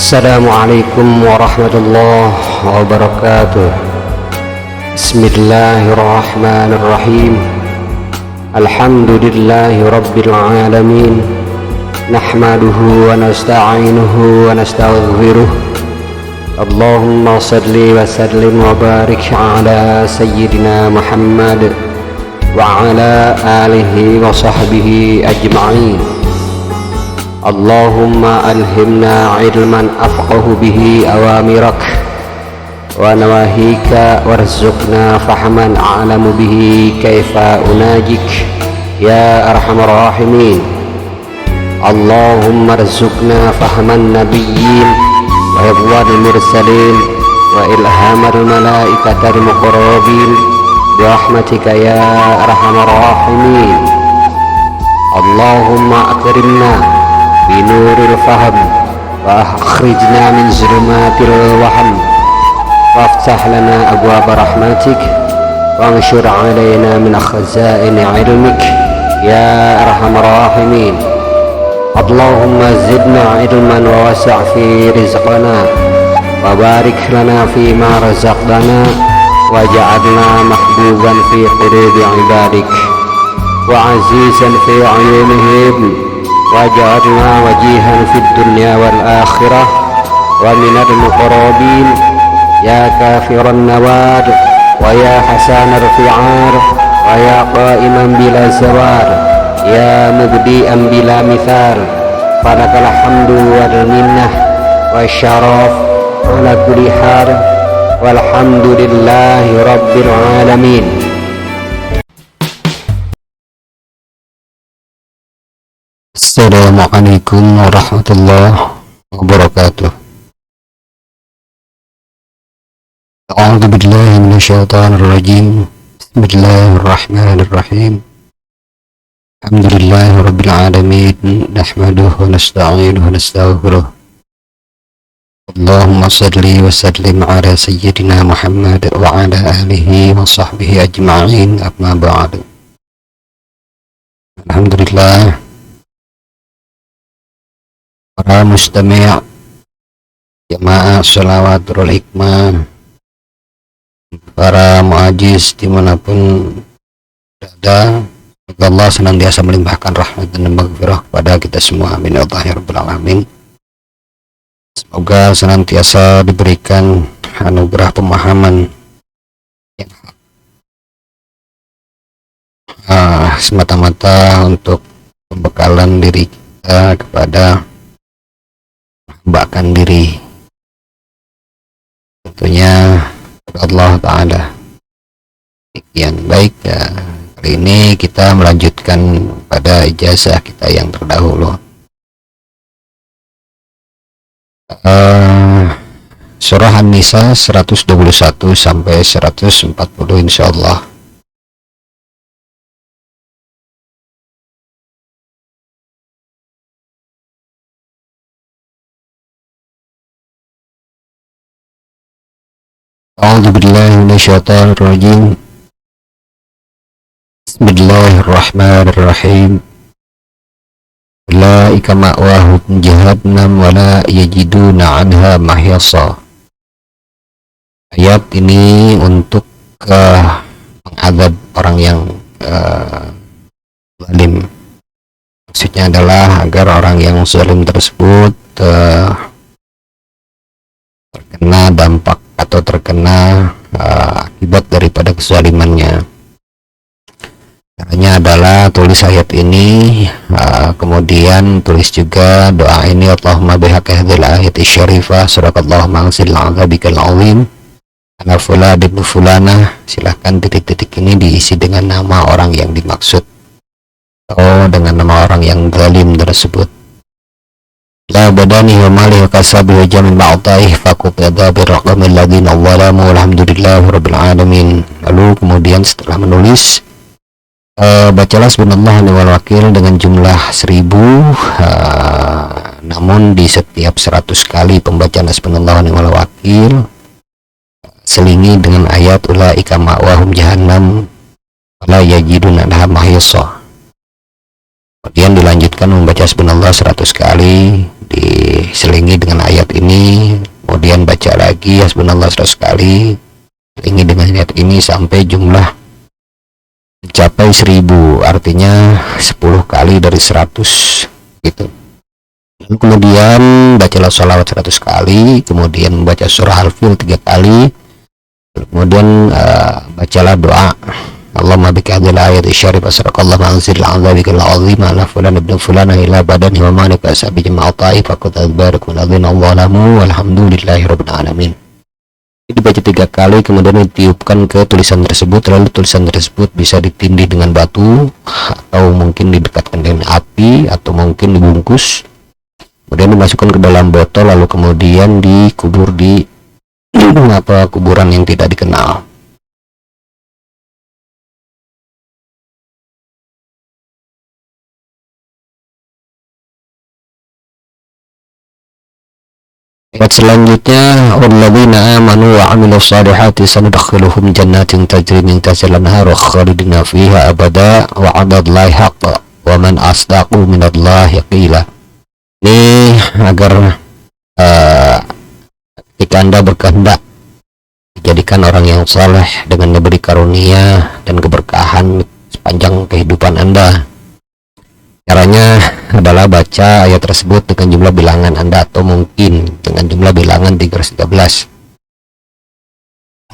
Assalamualaikum warahmatullahi wabarakatuh. Bismillahirrahmanirrahim. Alhamdulillahi rabbil alamin. Nahmaduhu wa nasta'inuhu wa nastaghfiruh. Allahumma salli wa sallim wa barik ala sayyidina Muhammad wa ala alihi wa sahbihi ajma'in. Allahumma alhimna ilman afqahu bihi awamirak wa nawahika warzuqna fahman a'lamu bihi kaifa unajik ya arhamar rahimin. Allahumma arzuqna fahman nabiyyin wa hifdhal mursalin wa ilhamal malaikatil muqarrabin bi rahmatika ya arhamar rahimin. Allahumma akrimna binuril faham wa akhrijna min zulumatil waham waftah lana abwaab rahmatik wa anshur alaina min khazaini ilmik ya arhamar rahimin. Allahumma zidna ilman wa wasi' fi rizqana wa barik lana fi ma razaqtana waj'alna mahbuban fi qulubi ibadik wa azizan fi ayunihim waj'alna wajihan fid dunya wal akhirah wa minal muqarrabin ya kafiran nawad wa ya hasanar fi'ar wa ya qa'iman bila zawar ya mubdi'an bila mithal falakal hamdu wal minnah wa syaraf ala kulli hal walhamdulillahi rabbil alamin. Assalamualaikum warahmatullahi wabarakatuh. A'udzu billahi minasyaitonir rajim. Bismillahirrahmanirrahim. Alhamdulillahi rabbil alamin. Nahmaduhu wa nasta'inuhu wa nastaghfiruh. Allahumma shalli wa sallim ala sayyidina Muhammad wa ala alihi wa sahbihi ajma'in. Amma ba'du. Alhamdulillah, para mustami' jamaah shalawatul hikmah, para muajiz dimanapun berada, semoga Allah senantiasa melimpahkan rahmat dan maghfirah kepada kita semua. Amin ya rabbal alamin. Semoga senantiasa diberikan anugerah pemahaman yang semata-mata untuk pembekalan diri kita kepada bahkan diri tentunya Allah Ta'ala. Demikian, baik ya, kali ini kita melanjutkan pada ijazah kita yang terdahulu, surah An-Nisa 121 sampai 140 insyaallah. A'udzu billahi minasyaitonir rajim. Bismillahirrahmanirrahim. Ulaika ma'wahum jahannam wa la yajiduna 'anha mahyasa. Ayat ini untuk mengadab orang yang zalim. Maksudnya adalah agar orang yang zalim tersebut terkena dampak atau terkena akibat daripada kezalimannya. Caranya adalah tulis ayat ini, kemudian tulis juga doa ini, Allahumma bihaqqi hadhil ayati syarifah sadaqallahu ma'azil azabikal azim ana fulan bin fulana. Silahkan titik-titik ini diisi dengan nama orang yang dimaksud atau dengan nama orang yang zalim tersebut. La badani wa mali wa kasabi wa jamin ba'ataih faqub adabir raqamil ladhina zalamu walhamdulillahi rabbil alamin. Lalu kemudian setelah menulis, bacalah subhanallah wal wakil dengan jumlah 1000, namun di setiap 100 kali pembacaan subhanallah wal wakil selingi dengan ayat ulaika ma'wahum jahannam wala yajiduna anha mahyasa. Kemudian dilanjutkan membaca subhanallah 100 kali diselingi dengan ayat ini, lagi hasbunallah 100 kali. Ini dengan niat ini sampai jumlah mencapai 1000, artinya 10 kali dari 100 gitu. Lalu kemudian bacalah sholawat 100 kali, kemudian membaca surah Al-Fil 3 kali, kemudian bacalah doa Allahumma bika hadil ayat isyarif asraqallahu ma'azir al'adzabikal azim ala fulan ibn fulan ila badani wa ma'nika asabi jama'al ta'if akut al-barik minadzin Allahlamu walhamdulillahi rabbil alamin. Ini dibaca 3 kali, kemudian ditiupkan ke tulisan tersebut, lalu tulisan tersebut bisa ditindih dengan batu atau mungkin didekatkan dengan api atau mungkin dibungkus, kemudian dimasukkan ke dalam botol, lalu kemudian dikubur di kuburan yang tidak dikenal. Ayat selanjutnya, walladzina amanu wa 'amilus shalihati sanudkhiluhum jannatin tajri min tahtiha al-anhar khalidina fiha abada wa 'adallahi haqqan wa man asdaqu minallahi qila. Ini agar ketika Anda berkehendak dijadikan orang yang saleh dengan diberi karunia dan keberkahan sepanjang kehidupan Anda. Caranya adalah baca ayat tersebut dengan jumlah bilangan Anda atau mungkin dengan jumlah bilangan 313.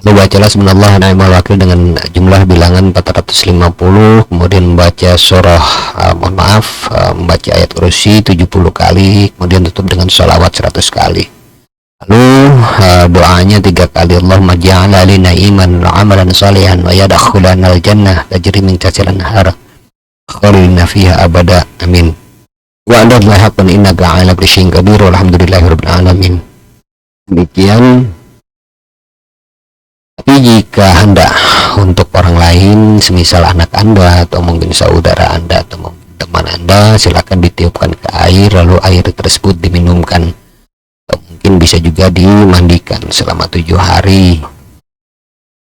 Lalu bacalah subhanallah ni'mal wakil dengan jumlah bilangan 450, kemudian membaca surah membaca ayat kursi 70 kali, kemudian tutup dengan sholawat 100 kali. Lalu doanya 3 kali, Allahumma ja'ala lina iman wa amalan salihan wa yadkhulana al-jannah tajri min tahtiha al-anhar khalidina fiha abada, amin. Wa adallahi haqqan innaka 'ala kulli syai'in qadir walhamdulillahi rabbil alamin. Demikian. Tapi jika hendak untuk orang lain, semisal anak Anda atau mungkin saudara Anda atau mungkin teman Anda, silakan ditiupkan ke air, lalu air tersebut diminumkan, atau mungkin bisa juga dimandikan selama 7 hari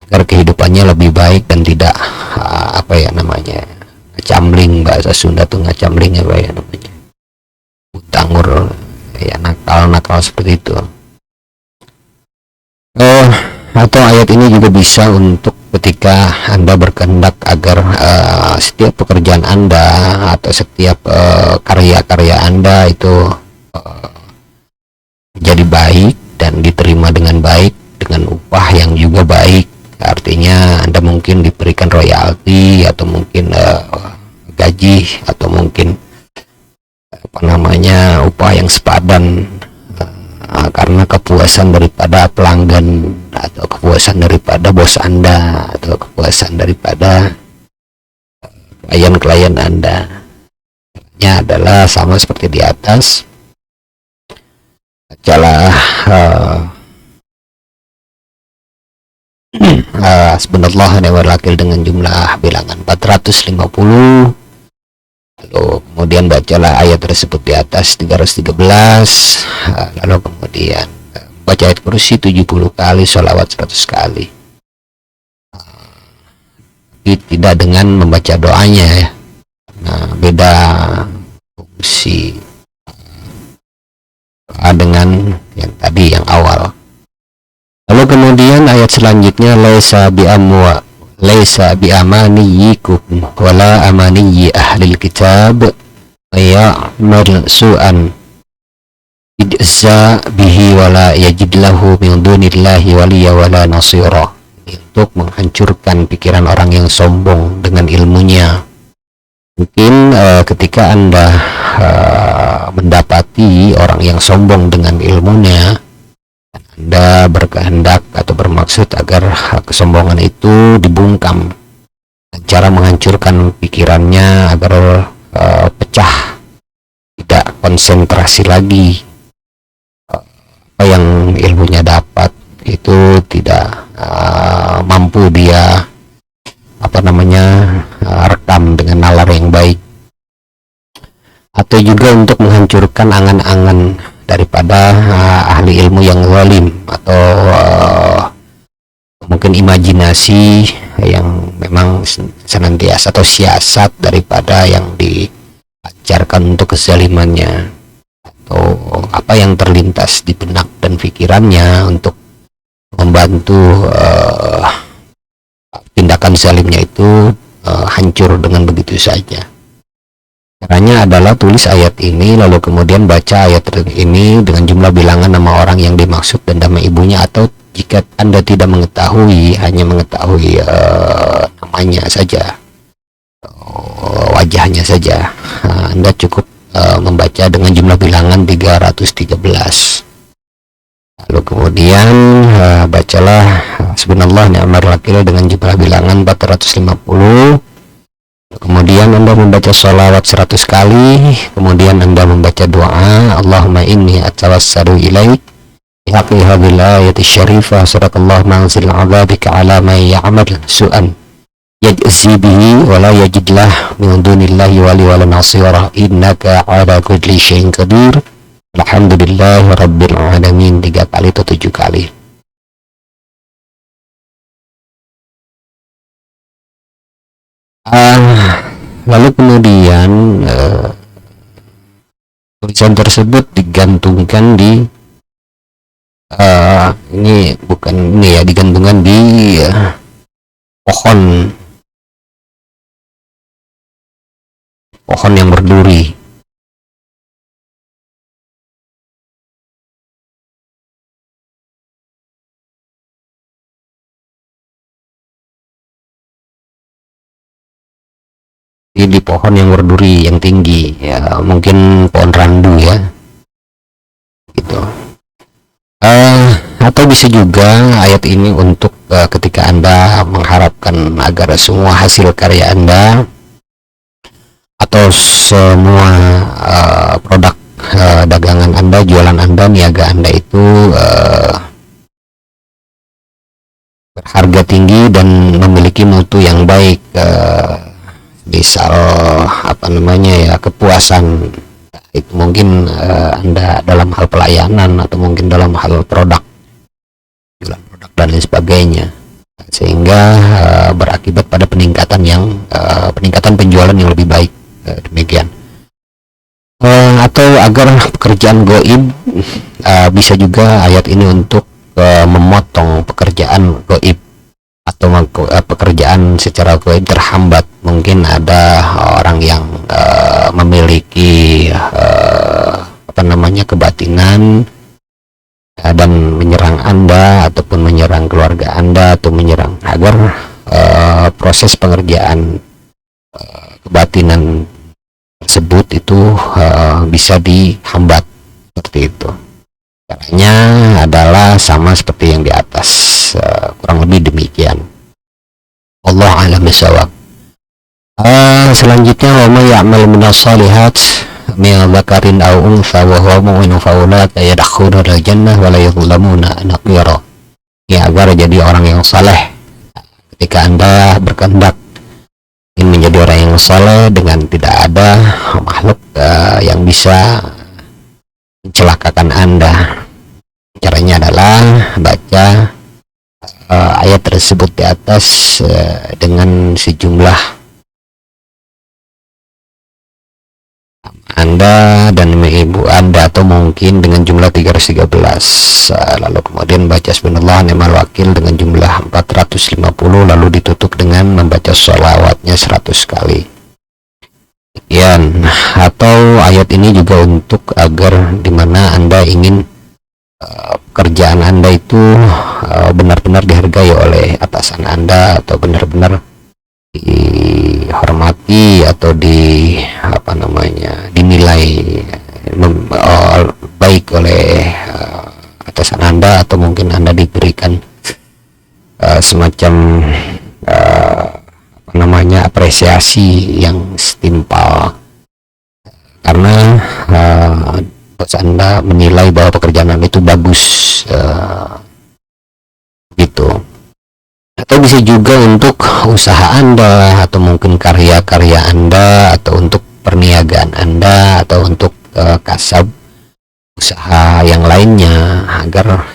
agar kehidupannya lebih baik dan tidak ngacamling, bahasa Sunda tuh ngacamling namanya utangur, ya nakal seperti itu. Atau ayat ini juga bisa untuk ketika Anda berkehendak agar setiap pekerjaan Anda atau setiap karya-karya Anda itu jadi baik dan diterima dengan baik dengan upah yang juga baik. Artinya Anda mungkin diberikan royalti atau mungkin gaji atau mungkin upah yang sepadan karena kepuasan daripada pelanggan atau kepuasan daripada bos Anda atau kepuasan daripada klien-klien Anda. Nya adalah sama seperti di atas. Bacalah subhanallah ni'mal wakil dengan jumlah bilangan 450. Lalu kemudian bacalah ayat tersebut di atas 313, lalu kemudian baca ayat kursi 70 kali, sholawat 100 kali. Tapi tidak dengan membaca doanya ya. Nah, beda fungsi dengan yang tadi yang awal. Lalu kemudian ayat selanjutnya, laisa bi amaniyikum wala amaniyi ahlil kitab ya'mal su'an idza bihi wala yajid lahu min dunillahi waliya wala nasira. Untuk menghancurkan pikiran orang yang sombong dengan ilmunya. Mungkin ketika Anda mendapati orang yang sombong dengan ilmunya, Anda berkehendak atau bermaksud agar kesombongan itu dibungkam. Cara menghancurkan pikirannya agar pecah, tidak konsentrasi lagi. Apa yang ilmunya dapat itu tidak mampu dia rekam dengan nalar yang baik. Atau juga untuk menghancurkan angan-angan daripada ahli ilmu yang zalim atau mungkin imajinasi yang memang senantiasa atau siasat daripada yang diajarkan untuk kezalimannya, atau apa yang terlintas di benak dan pikirannya untuk membantu tindakan zalimnya itu hancur dengan begitu saja. Caranya adalah tulis ayat ini, lalu kemudian baca ayat ini dengan jumlah bilangan nama orang yang dimaksud dan nama ibunya, atau jika Anda tidak mengetahui, hanya mengetahui namanya saja, wajahnya saja, Anda cukup membaca dengan jumlah bilangan 313. Lalu kemudian bacalah subhanallah ni'mal wakil dengan jumlah bilangan 450. Kemudian Anda membaca sholawat 100 kali. Kemudian Anda membaca doa, Allahumma inni atawassalu ilaik bihaqi hadhil ayati syarifah sadaqallahu manzil azabika ala man ya'mal su'an yajzi bihi wa la yajidlah min dunillahi wali wala nasira innaka ala kulli syai'in qadir. Alhamdulillahi rabbil alamin 3 kali atau 7 kali. Lalu kemudian tulisan tersebut digantungkan di ini bukan ini ya, digantungkan di pohon yang berduri. Di pohon yang berduri yang tinggi ya, mungkin pohon randu ya gitu. Atau bisa juga ayat ini untuk ketika Anda mengharapkan agar semua hasil karya Anda atau semua produk dagangan Anda, jualan Anda, niaga Anda itu berharga tinggi dan memiliki mutu yang baik, misal apa namanya ya, kepuasan itu mungkin Anda dalam hal pelayanan atau mungkin dalam hal produk, jualan produk dan lain sebagainya, sehingga berakibat pada peningkatan penjualan yang lebih baik, demikian. Atau agar pekerjaan goib, bisa juga ayat ini untuk memotong pekerjaan goib atau pekerjaan secara goib terhambat. Mungkin ada orang yang memiliki kebatinan dan menyerang Anda ataupun menyerang keluarga Anda atau menyerang, agar proses pengerjaan kebatinan tersebut itu bisa dihambat seperti itu. Caranya adalah sama seperti yang di atas, kurang lebih demikian. Allah a'lam bishawab. Selanjutnya, wa may ya'mal minas shalihat min dzakarin aw untha wa huwa mu'minun fa ulaika yadkhuluna al-jannah wa la yuzlamuna naqira. Ya, agar jadi orang yang saleh. Ketika Anda berkehendak ingin menjadi orang yang saleh dengan tidak ada makhluk yang bisa mencelakakan Anda, caranya adalah baca ayat tersebut di atas dengan sejumlah Anda dan ibu Anda, atau mungkin dengan jumlah 313, lalu kemudian baca subhanallah ni'mal wakil dengan jumlah 450, lalu ditutup dengan membaca sholawatnya 100 kali. Atau ayat ini juga untuk agar dimana Anda ingin pekerjaan Anda itu benar-benar dihargai oleh atasan Anda, atau benar-benar dihormati atau dinilai baik oleh atasan Anda, atau mungkin Anda diberikan semacam apresiasi yang setimpal karena bos Anda menilai bahwa pekerjaan Anda itu bagus, gitu. Atau bisa juga untuk usaha Anda, atau mungkin karya-karya Anda, atau untuk perniagaan Anda, atau untuk kasab usaha yang lainnya, agar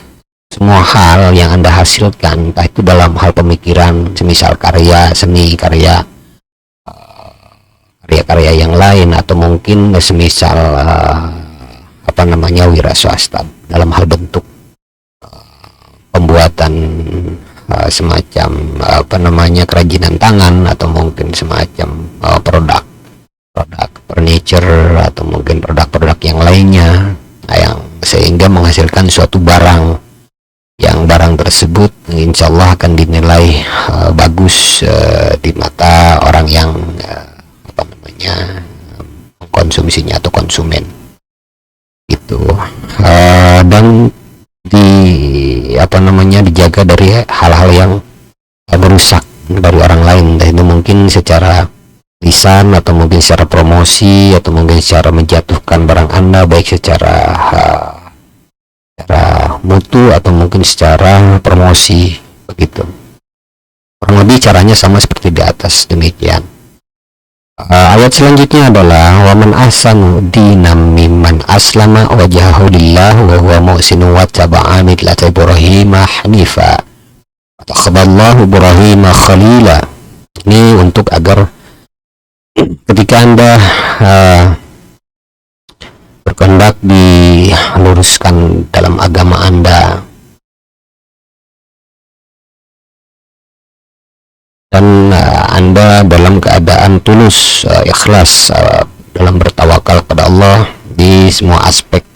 semua hal yang Anda hasilkan, entah itu dalam hal pemikiran, semisal karya seni, karya yang lain, atau mungkin semisal wira swasta dalam hal bentuk pembuatan semacam apa namanya kerajinan tangan, atau mungkin semacam produk furniture, atau mungkin produk-produk yang lainnya, yang sehingga menghasilkan suatu barang yang barang tersebut insya Allah akan dinilai bagus di mata orang yang apa namanya mengkonsumsinya atau konsumen itu, dan di apa namanya dijaga dari hal-hal yang merusak dari orang lain. Dan itu mungkin secara lisan, atau mungkin secara promosi, atau mungkin secara menjatuhkan barang Anda, baik secara mutu atau mungkin secara promosi, begitu. Kurang lebih caranya sama seperti di atas, demikian. Ayat selanjutnya adalah waman ahsanu dinam mimman aslama wajhahu lillah wa huwa muhsinun wattaba'a millata Ibrahim hanifa wattakhadallahu Ibrahim khalila. Ini untuk agar ketika Anda berkehendak diluruskan dalam agama Anda, dan Anda dalam keadaan tulus, ikhlas dalam bertawakal kepada Allah di semua aspek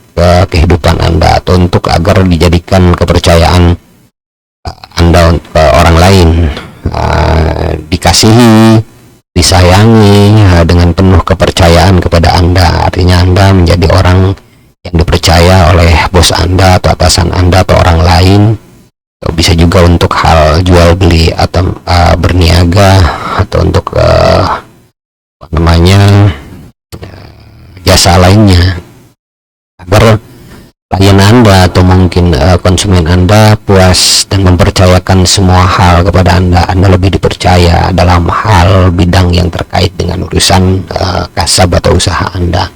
kehidupan Anda, atau untuk agar dijadikan kepercayaan Anda ke orang lain, dikasihi, disayangi dengan penuh kepercayaan kepada Anda. Artinya Anda menjadi orang yang dipercaya oleh bos Anda atau atasan Anda atau orang lain, atau bisa juga untuk hal jual beli atau berniaga, atau untuk apa namanya jasa lainnya, agar klien Anda atau mungkin konsumen Anda puas dan mempercayakan semua hal kepada Anda. Anda lebih dipercaya dalam hal bidang yang terkait dengan urusan kasab atau usaha Anda,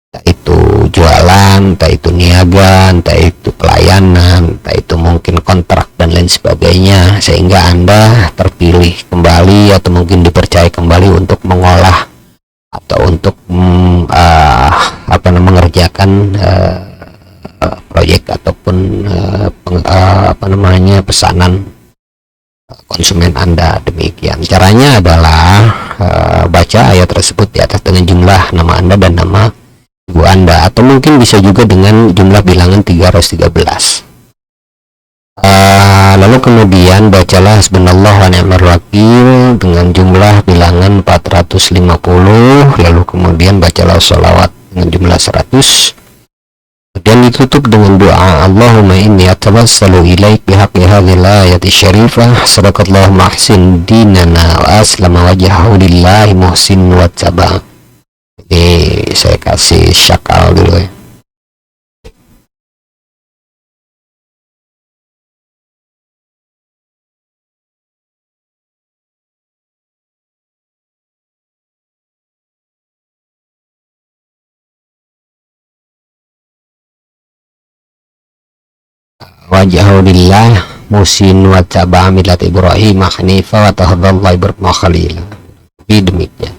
entah itu jualan, entah itu niaga, entah itu pelayanan, entah itu mungkin kontrak dan lain sebagainya, sehingga Anda terpilih kembali atau mungkin dipercaya kembali untuk mengolah atau untuk mengerjakan proyek ataupun apa namanya pesanan konsumen Anda. Demikian caranya adalah baca ayat tersebut di atas dengan jumlah nama Anda dan nama ibu Anda, atau mungkin bisa juga dengan jumlah bilangan 313. Lalu kemudian bacalah hasbunallahu wa ni'mal wakil dengan jumlah bilangan 450. Lalu kemudian bacalah sholawat dengan jumlah 100. Kemudian ditutup dengan doa, Allahumma inni atawassalu ilaik bihaqqi hadhil ayati syarifah sadaqallahu mahsin dinana wa aslama wajhahu lillahi muhsin wa taba. Ini saya kasih syakal dulu ya. Wajhahu lillah muhsin wa taba millat Ibrahim hanifa wa tahadallahu Ibrahim khalila. Demikian.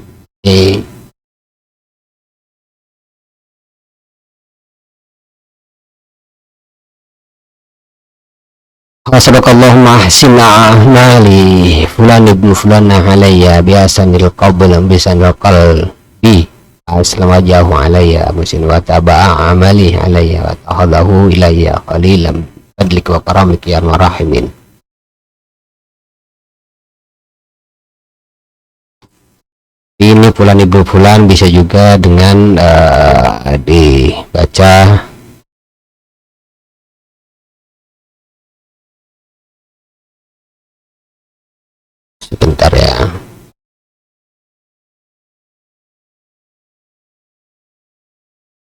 Sadaqallahumma ahsina a'mali fulan ibnu fulan alayya bihasanil qabl bisanil qalbi aslam wajhahu alayya musin wa taba'a amali alayya wa tahadahu ilayya qalilan fadlik wa karamik ya rahimin. Ini fulan ibnu fulan bisa juga dengan dibaca sebentar ya.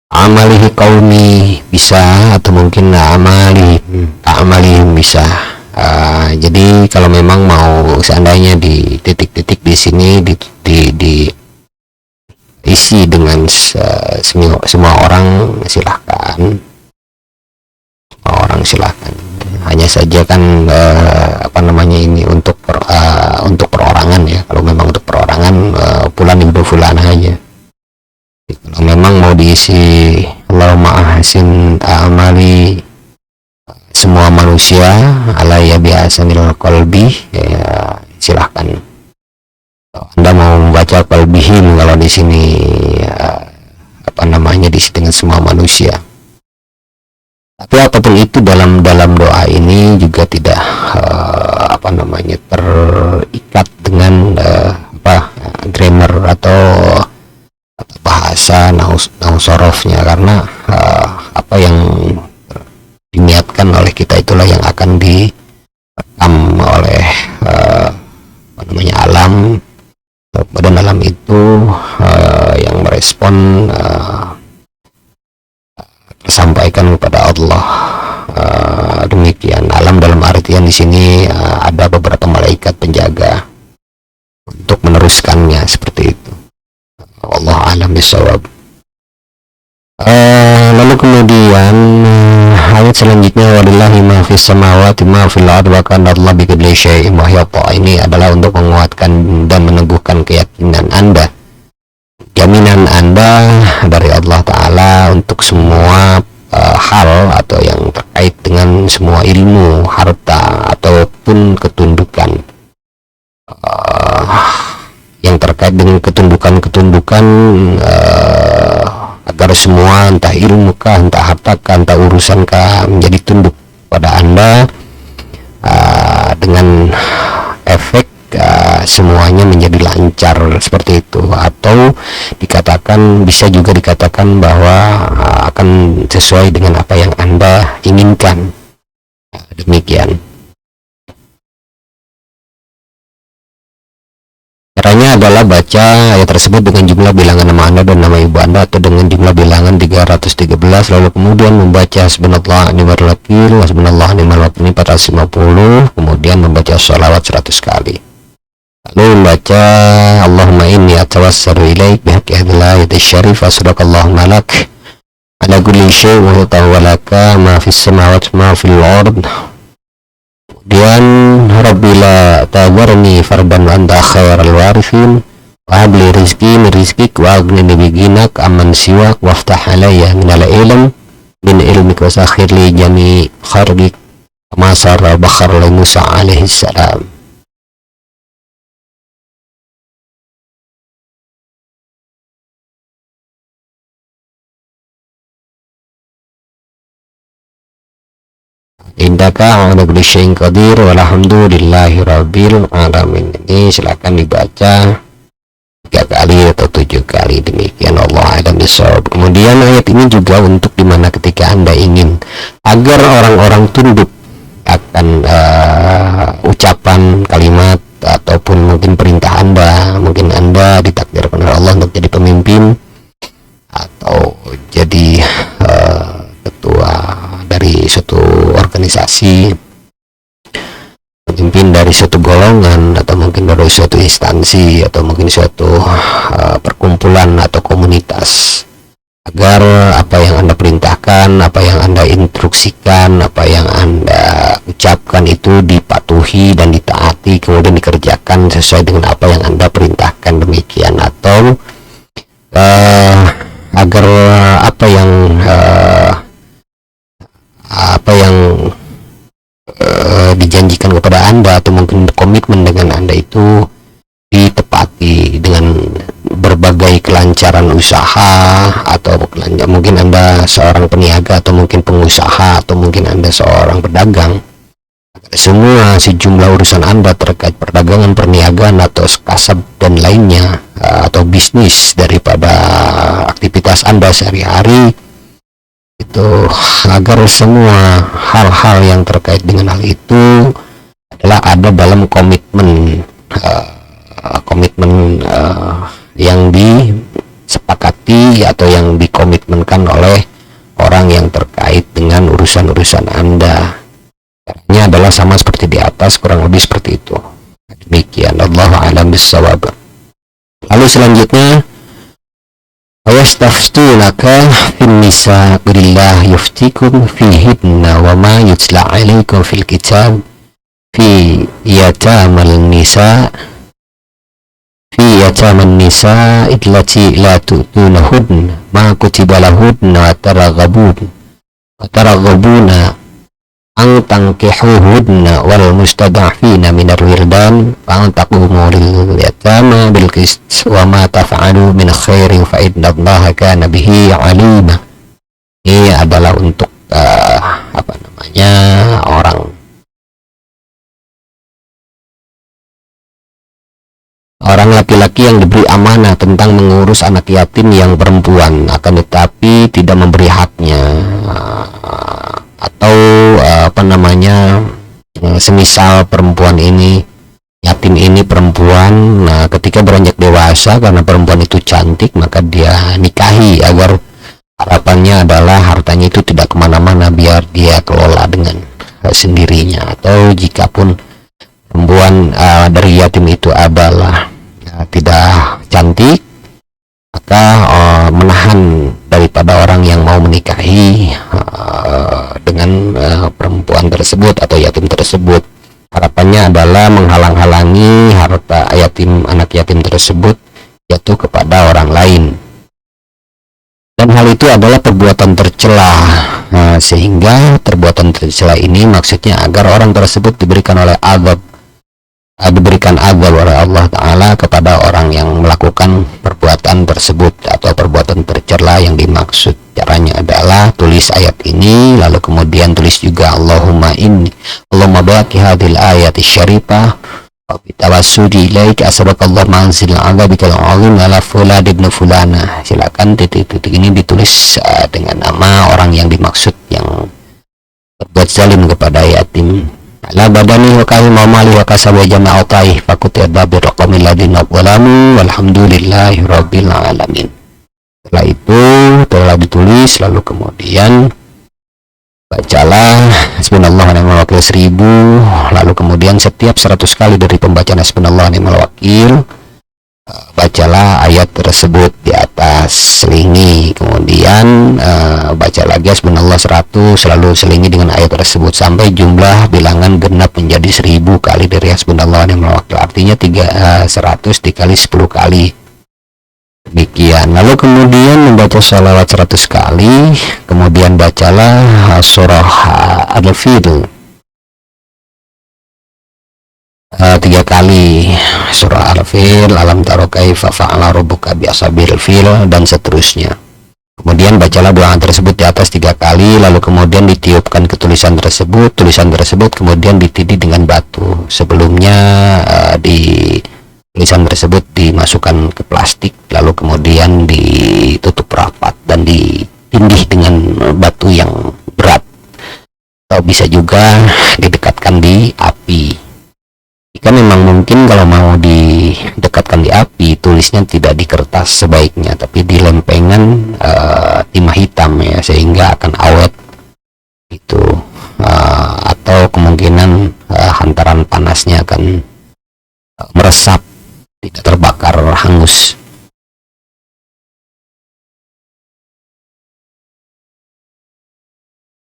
Amalihi qaumi bisa, atau mungkin amali bisa. Jadi kalau memang mau seandainya di titik-titik di sini isi dengan semua orang silahkan. Hanya saja kan apa namanya ini untuk perorangan ya. Kalau memang untuk perorangan fulan ibnu fulan aja. Kalau memang mau diisi Allahumma ahsin amali semua manusia alaya biasa minal qalbi, ya silahkan. Anda mau membaca qalbihim kalau di sini dengan semua manusia. Tapi apapun itu dalam doa ini juga tidak terikat dengan grammar atau bahasa nausorofnya, karena apa yang diniatkan oleh kita itulah yang akan direkam oleh alam. Badan alam itu yang merespon tersampaikan kepada Allah. Demikian alam dalam artian di sini ada beberapa malaikat penjaga untuk meneruskannya, seperti itu. Wallahu a'lam bishawab. Lalu kemudian ayat selanjutnya, walillahi ma fis samawati ma fil ardi wa kana Allah bi kulli syai'in muhita. Ini adalah untuk menguatkan dan meneguhkan keyakinan Anda, jaminan Anda dari Allah Ta'ala untuk semua hal atau yang terkait dengan semua ilmu, harta ataupun ketundukan, yang terkait dengan ketundukan agar semua, entah ilmu kah, entah harta kah, entah urusan kah, menjadi tunduk pada Anda, dengan efek semuanya menjadi lancar, seperti itu. Atau bisa juga dikatakan bahwa akan sesuai dengan apa yang Anda inginkan. Demikian. Caranya adalah baca ayat tersebut dengan jumlah bilangan nama Anda dan nama ibu Anda, atau dengan jumlah bilangan 313, lalu kemudian membaca hasbunallah ni'mal wakil, hasbunallah ni'mal wakil 450, kemudian membaca sholawat 100 kali. Lalu membaca Allahumma inni atawassalu ilaik bihaqqi hadhil ayati syarifah sadaqallahu malak ala kulli syai'in wa tawallaka ma fis samawati ma fil ard. Kemudian Rabbila tawarni fardan wa anta khairal warithin wa habli rizqi min rizqik wa aghnini bi ghinak amman siwak waftah alayya minal ilm min ilmik wa sakhir li jami kharqik kama sarra bakhar li Musa alaihi salam. Indaka ala kulli syai'in qadir walhamdulillahi rabbil alamin. Ini silakan dibaca 3 kali atau 7 kali, demikian. Allah a'lam bishawab. Kemudian ayat ini juga untuk dimana ketika Anda ingin agar orang-orang tunduk akan ucapan, kalimat ataupun mungkin perintah Anda, mungkin Anda ditakdirkan oleh Allah untuk jadi pemimpin atau jadi ketua dari suatu organisasi, pemimpin dari suatu golongan, atau mungkin dari suatu instansi, atau mungkin suatu perkumpulan atau komunitas, agar apa yang Anda perintahkan, apa yang Anda instruksikan, apa yang Anda ucapkan itu dipatuhi dan ditaati, kemudian dikerjakan sesuai dengan apa yang Anda perintahkan, demikian. Atau agar apa yang dijanjikan kepada Anda atau mungkin komitmen dengan Anda itu ditepati dengan berbagai kelancaran usaha, atau mungkin Anda seorang peniaga atau mungkin pengusaha, atau mungkin Anda seorang pedagang. Semua sejumlah urusan Anda terkait perdagangan, perniagaan atau kasab dan lainnya, atau bisnis daripada aktivitas Anda sehari-hari, itu agar semua hal-hal yang terkait dengan hal itu adalah ada dalam komitmen yang disepakati atau yang dikomitmenkan oleh orang yang terkait dengan urusan-urusan Anda. Caranya adalah sama seperti di atas, kurang lebih seperti itu. Demikian. Allahu a'lam bishawab. Lalu selanjutnya, yastaftunaka fin nisa qulillah yuftikum fihinna wa ma yutla alaikum fil kitab fi yataman nisa illati la tu'tunahun ma kutiba lahun wa taraghabuna ang tankihuhunna wal mustada'fina minar wildan ang taqumu lil yatama bil qist wa ma taf'alu min khairin fa innallaha kana bihi alima. Ini adalah untuk orang laki-laki yang diberi amanah tentang mengurus anak yatim yang perempuan, akan tetapi tidak memberi haknya, atau semisal perempuan ini, yatim ini perempuan, nah ketika beranjak dewasa karena perempuan itu cantik maka dia nikahi, agar harapannya adalah hartanya itu tidak kemana-mana, biar dia kelola dengan sendirinya. Atau jikapun perempuan dari yatim itu adalah tidak cantik, maka menahan daripada orang yang mau menikahi dengan perempuan tersebut atau yatim tersebut. Harapannya adalah menghalang-halangi harta anak yatim tersebut jatuh kepada orang lain. Dan hal itu adalah perbuatan tercela, sehingga perbuatan tercela ini maksudnya agar orang tersebut diberikan azab oleh Allah Ta'ala kepada orang yang melakukan perbuatan tersebut atau perbuatan tercela yang dimaksud. Caranya adalah tulis ayat ini, lalu kemudian tulis juga Allahumma baqi hadhil ayati syarifah wa bitawassuli ilaika asbaqallahu manzil azabikal azim ala fulad ibn fulana. Silakan titik-titik ini ditulis dengan nama orang yang dimaksud yang berbuat zalim kepada yatim. La badani wa kahi mamali wa kasawa jama'u taih fakut yadabir raqamil ladina walamu walhamdulillahi rabbil alamin. Setelah itu telah ditulis, lalu kemudian bacalah hasbunallahu wa ni'mal wakil 1000, lalu kemudian setiap 100 kali dari pembacaan hasbunallahu wa ni'mal wakil bacalah ayat tersebut di atas, selingi, kemudian baca lagi hasbunallah 100, lalu selingi dengan ayat tersebut sampai jumlah bilangan genap menjadi 1000 kali dari hasbunallah wa ni'mal wakil, artinya 100 dikali 10 kali. Demikian. Lalu kemudian membaca sholawat 100 kali, kemudian bacalah surah Al-Fil 3 kali, surah Al-Fil, alam taro kaifa fa'ala rabbuka bi ashabil fil, dan seterusnya. Kemudian bacalah doa tersebut di atas 3 kali, lalu kemudian ditiupkan ke tulisan tersebut kemudian ditindih dengan batu. Sebelumnya tulisan tersebut dimasukkan ke plastik, lalu kemudian ditutup rapat dan ditindih dengan batu yang berat, atau bisa juga didekatkan di api. Jika memang mungkin kalau mau didekatkan di api, tulisnya tidak di kertas sebaiknya, tapi di lempengan timah hitam ya, sehingga akan awet itu, atau kemungkinan hantaran panasnya akan meresap, tidak terbakar hangus.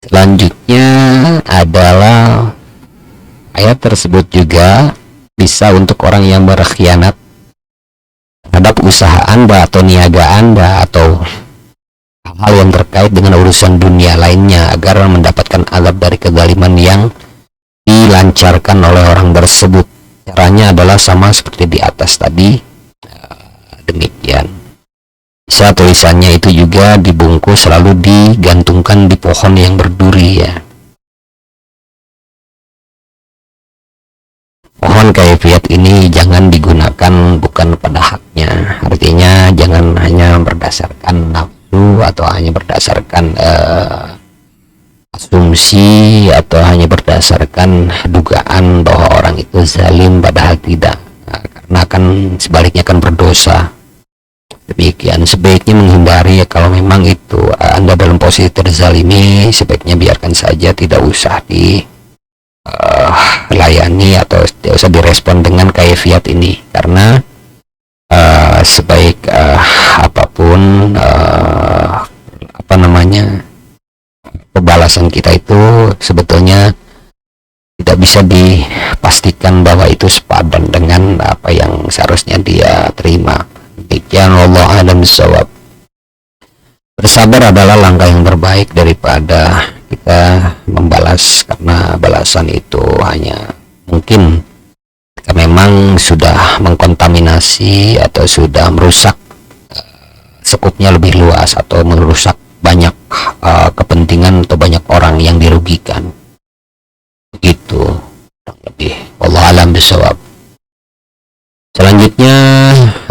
Selanjutnya adalah ayat tersebut juga bisa untuk orang yang berkhianat terhadap usaha Anda atau niaga Anda atau hal-hal yang terkait dengan urusan dunia lainnya, agar mendapatkan azab dari kezaliman yang dilancarkan oleh orang tersebut. Caranya adalah sama seperti di atas tadi, demikian. Bisa tulisannya itu juga dibungkus lalu digantungkan di pohon yang berduri ya. Pohon kaifiat ini jangan digunakan bukan pada haknya, artinya jangan hanya berdasarkan nafsu atau hanya berdasarkan asumsi atau hanya berdasarkan dugaan bahwa orang itu zalim, padahal tidak, karena akan sebaliknya akan berdosa. Demikian, sebaiknya menghindari ya, kalau memang itu Anda dalam posisi terzalimi, sebaiknya biarkan saja, tidak usah layani atau tidak usah direspon dengan kaifiat ini, karena sebaik apapun pembalasan kita itu sebetulnya tidak bisa dipastikan bahwa itu sepadan dengan apa yang seharusnya dia terima. Demikian, wallahu a'lam bishawab. Bersabar adalah langkah yang terbaik daripada kita membalas, karena pesan itu hanya mungkin memang sudah mengkontaminasi atau sudah merusak sekupnya lebih luas atau merusak banyak kepentingan atau banyak orang yang dirugikan. Begitu lebih. Wallahu alam bisawab. Selanjutnya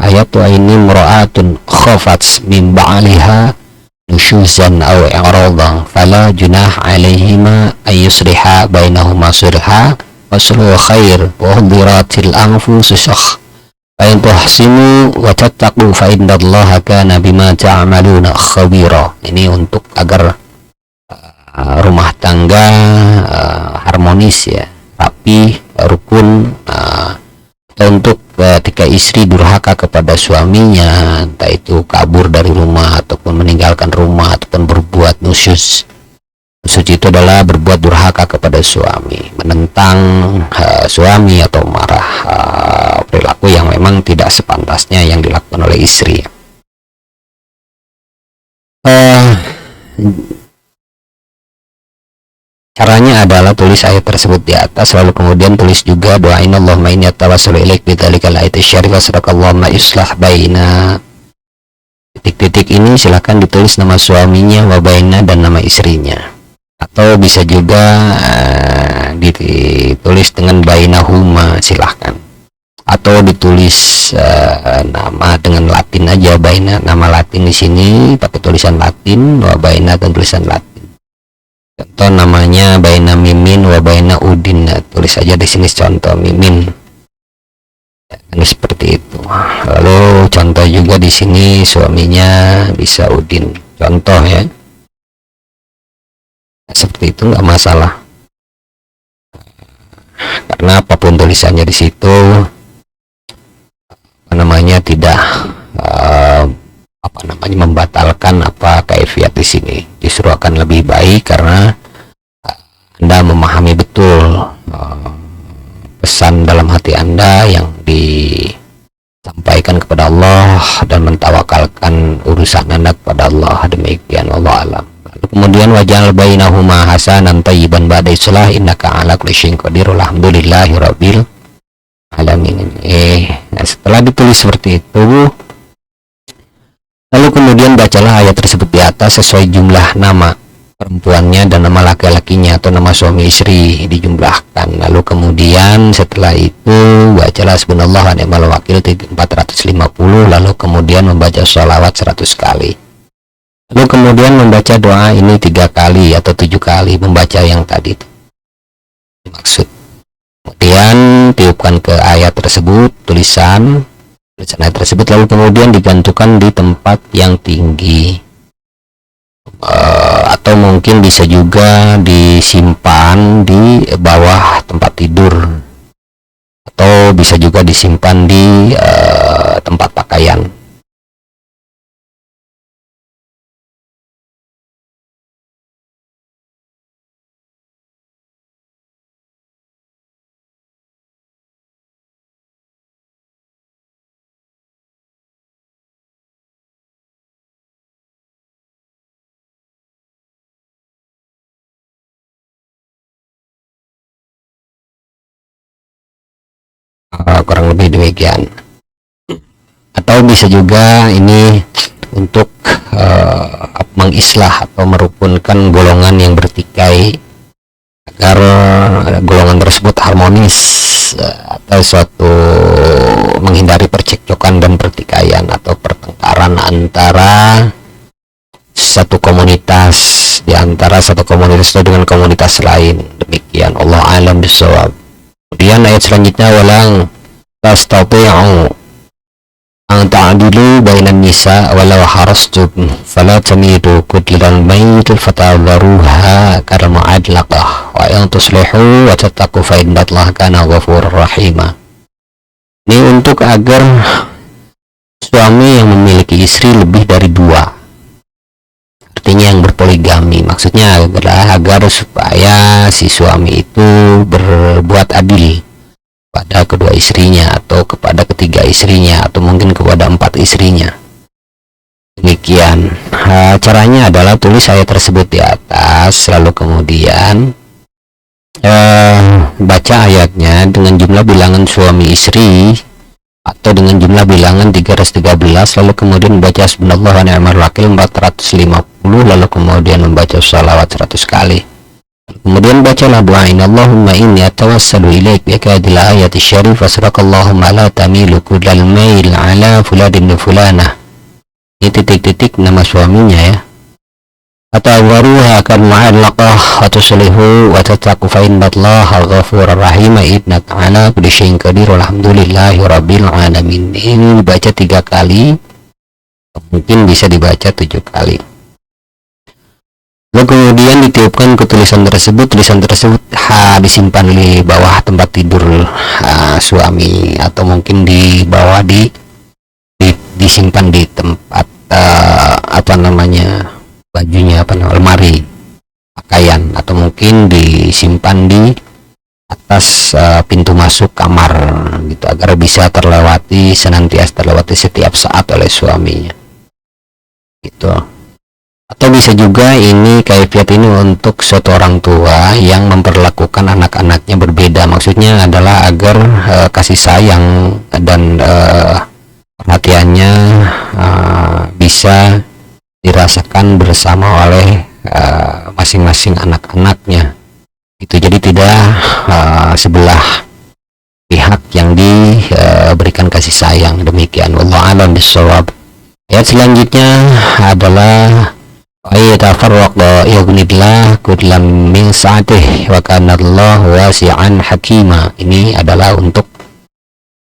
ayat ini mura'atun khafat min ba'aliha nusyuzan aw i'radan fala junah 'alaihima ay yusriha bainahuma sulha wa sulhu khair wa hudiratil anfusu syakh fa in tuhsinu wa tattaqu fa innallaha kana bima ta'maluna khabira. Ini untuk agar rumah tangga harmonis ya, rapi, rukun, untuk ketika istri durhaka kepada suaminya, entah itu kabur dari rumah ataupun meninggalkan rumah ataupun berbuat nusyuz. Nusyuz itu adalah berbuat durhaka kepada suami, menentang suami atau marah, perilaku yang memang tidak sepantasnya yang dilakukan oleh istri. Caranya adalah tulis ayat tersebut di atas, lalu kemudian tulis juga doain Allahumma inni atawassalu ilaik bidzalikal ayati syarifah sadaqallahumma islah baina. Titik-titik ini silahkan ditulis nama suaminya, wa baina, dan nama istrinya, atau bisa juga ditulis dengan bainahuma, silahkan, atau ditulis nama dengan Latin aja, baina, nama Latin di sini pakai tulisan Latin, wa baina dan tulisan Latin. Contoh namanya baina mimin wa baina udin, nah, tulis saja di sini contoh mimin. Ya, ini seperti itu. Lalu contoh juga di sini suaminya bisa udin, contoh ya. Nah, seperti itu nggak masalah. Karena apapun tulisannya di situ namanya tidak membatalkan apa kaifiat di sini. Justru akan lebih baik karena Anda memahami betul pesan dalam hati Anda yang disampaikan kepada Allah dan mentawakalkan urusan Anda kepada Allah. Demikian, Allah alam. Lalu kemudian wajal bainahuma hasanan tayyiban ba'da islah innaka ala kulli syai'in qadir. Alhamdulillahirabbil alamin. Nah, setelah ditulis seperti itu, lalu kemudian bacalah ayat tersebut di atas sesuai jumlah nama perempuannya dan nama laki-lakinya atau nama suami istri dijumlahkan. Lalu kemudian setelah itu bacalah subhanallah wa ni'mal wakil 450, lalu kemudian membaca sholawat 100 kali. Lalu kemudian membaca doa ini 3 kali atau 7 kali, membaca yang tadi dimaksud. Kemudian tiupkan ke ayat tersebut tulisan ayat tersebut, lalu kemudian digantungkan di tempat yang tinggi, atau mungkin bisa juga disimpan di bawah tempat tidur, atau bisa juga disimpan di tempat pakaian. Kurang lebih demikian. Atau bisa juga ini untuk mengislah atau merukunkan golongan yang bertikai agar golongan tersebut harmonis, atau suatu menghindari percekcokan dan pertikaian atau pertengkaran antara satu komunitas, di antara satu komunitas itu dengan komunitas lain. Demikian, Allah alam bisawab. Kemudian ayat selanjutnya, walang tastati'u an ta'dilu bainan nisa walau harastum fala tamidu kullal mayt fatadharuha kal mu'adlaqah wa in tuslihu wa tattaqu fa innallaha kana ghafurur rahima. Ini untuk agar suami yang memiliki istri lebih dari 2, artinya yang berpoligami, maksudnya adalah agar supaya si suami itu berbuat adil pada kedua istrinya atau kepada ketiga istrinya atau mungkin kepada 4 istrinya. Demikian. Caranya adalah tulis ayat tersebut di atas, lalu kemudian baca ayatnya dengan jumlah bilangan suami istri atau dengan jumlah bilangan 313, lalu kemudian membaca subhanallah wa ni'mal wakil 450, lalu kemudian membaca shalawat 100 kali. Kemudian bacalah doa ini, Allahumma inni atawassalu ilaik bika adil ayati syarif wasrakallahumma la tamilu kullal mail ala fuladin fulanah. Ini titik-titik nama suaminya ya. Atawwaruha kan ma'allaqah wa tuslihu wa tattaqu fa innallaha ghafurur rahim innaka ala kulli syai'in qadir walhamdulillahi rabbil alamin. Ini dibaca 3 kali, mungkin bisa dibaca 7 kali. Lalu kemudian ditiupkan ke tulisan tersebut disimpan di bawah tempat tidur suami, atau mungkin di bawah disimpan di tempat bajunya, lemari pakaian, atau mungkin disimpan di atas pintu masuk kamar gitu, agar bisa senantiasa terlewati setiap saat oleh suaminya gitu. Atau bisa juga ini kaifiat ini untuk suatu orang tua yang memperlakukan anak-anaknya berbeda, maksudnya adalah agar kasih sayang dan perhatiannya bisa dirasakan bersama oleh masing-masing anak-anaknya itu. Jadi tidak sebelah pihak yang diberikan kasih sayang, demikian. Wallahu a'lam bishawab. Ayat selanjutnya adalah ayatafarraq yughnillah kullam min sa'atihi wa kana Allahu wasi'an hakima. Ini adalah untuk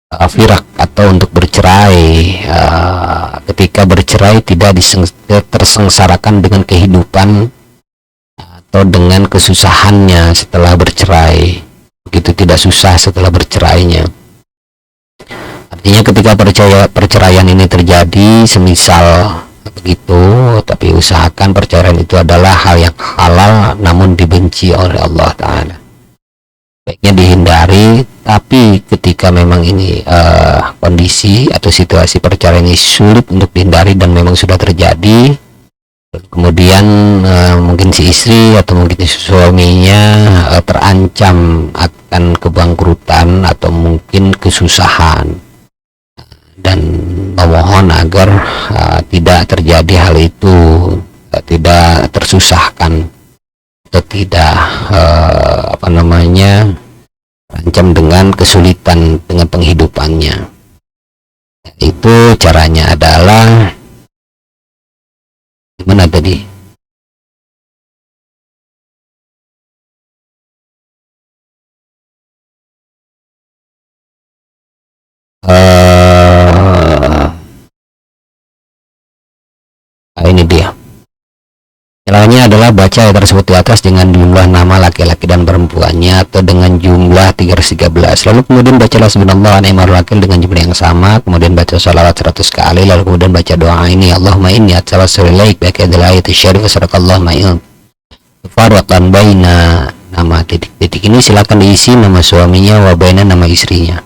firak atau untuk bercerai. Ketika bercerai tidak tersengsarakan dengan kehidupan atau dengan kesusahannya setelah bercerai, begitu, tidak susah setelah bercerainya. Artinya ketika perceraian ini terjadi, semisal begitu, tapi usahakan perceraian itu adalah hal yang halal namun dibenci oleh Allah Ta'ala, baiknya dihindari. Tapi ketika memang ini kondisi atau situasi perceraian ini sulit untuk dihindari dan memang sudah terjadi, kemudian mungkin si istri atau mungkin si suaminya terancam akan kebangkrutan atau mungkin kesusahan, dan memohon agar tidak terjadi hal itu, tidak tersusahkan atau tidak terancam dengan kesulitan dengan penghidupannya. Itu caranya adalah gimana tadi? Ini dia. Caranya adalah baca ayat tersebut di atas dengan jumlah nama laki-laki dan perempuannya atau dengan jumlah 313. Lalu kemudian bacalah subhanallah wa ni'mal wakil dengan jumlah yang sama, kemudian baca salawat 100 kali, lalu kemudian baca doa ini, Allahumma inni atawassalu ilaik bi hadhil ayati syarif sadaqallahu ma'in farqan baina. Nama titik-titik ini silakan diisi nama suaminya wa baina nama istrinya.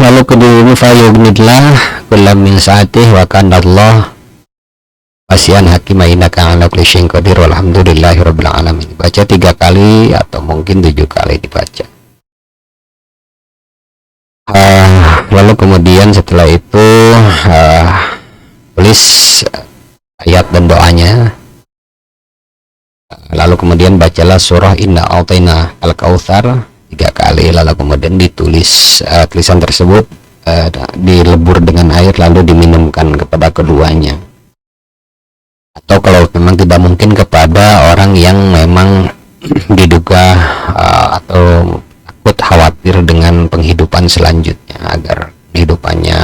Lalu kedua fayughnillah kullam min sa'atihi wa kana Allah wasi'an hakima innaka 'ala kulli syai'in qadir walhamdulillahi rabbil alamin. Baca 3 kali atau mungkin 7 kali dibaca. Lalu kemudian setelah itu tulis ayat dan doanya. Lalu kemudian bacalah surah Inna A'taina Al-Kautsar 3 kali, lalu kemudian ditulis tulisan tersebut dilebur dengan air lalu diminumkan kepada keduanya. Atau kalau memang tidak mungkin, kepada orang yang memang diduga atau takut khawatir dengan penghidupan selanjutnya, agar kehidupannya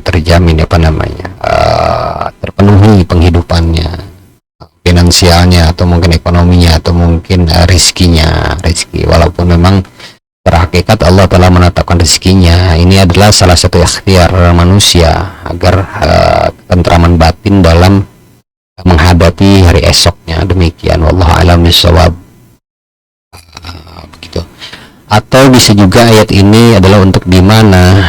terjamin terpenuhi penghidupannya, finansialnya atau mungkin ekonominya atau mungkin rezeki, walaupun memang berhakikat Allah telah menetapkan rezekinya. Ini adalah salah satu ikhtiar manusia agar ketentraman batin dalam menghadapi hari esoknya, demikian. Wallahu a'lam bishawab. Begitu. Atau bisa juga ayat ini adalah untuk di mana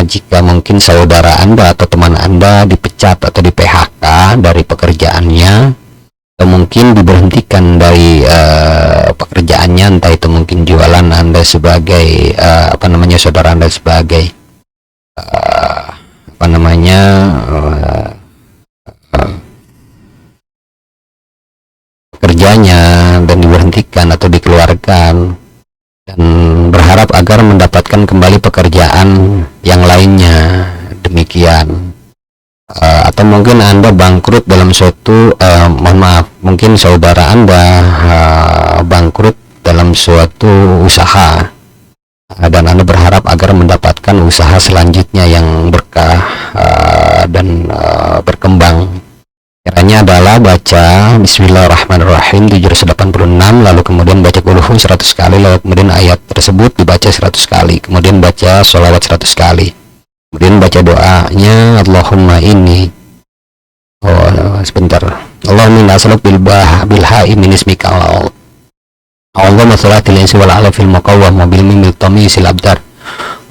jika mungkin saudara Anda atau teman Anda dipecat atau di PHK dari pekerjaannya, atau mungkin diberhentikan dari pekerjaannya, entah itu mungkin jualan Anda sebagai saudara Anda sebagai uh, apa namanya pekerjanya, dan diberhentikan atau dikeluarkan, dan berharap agar mendapatkan kembali pekerjaan yang lainnya. Demikian. Atau mungkin Anda bangkrut dalam suatu mohon maaf, mungkin saudara Anda bangkrut dalam suatu usaha, dan Anda berharap agar mendapatkan usaha selanjutnya yang berkah dan berkembang. Caranya adalah baca Bismillahirrahmanirrahim 786, lalu kemudian baca Qul-Hu 100 kali, lalu kemudian ayat tersebut dibaca 100 kali, kemudian baca sholawat 100 kali, kemudian baca doanya Allahumma inni, sebentar, Allahumma as'aluka bil ha'i min ismika Allahumma salatil insi wal ala fil maqawwam wa bil mimil tamisil abdar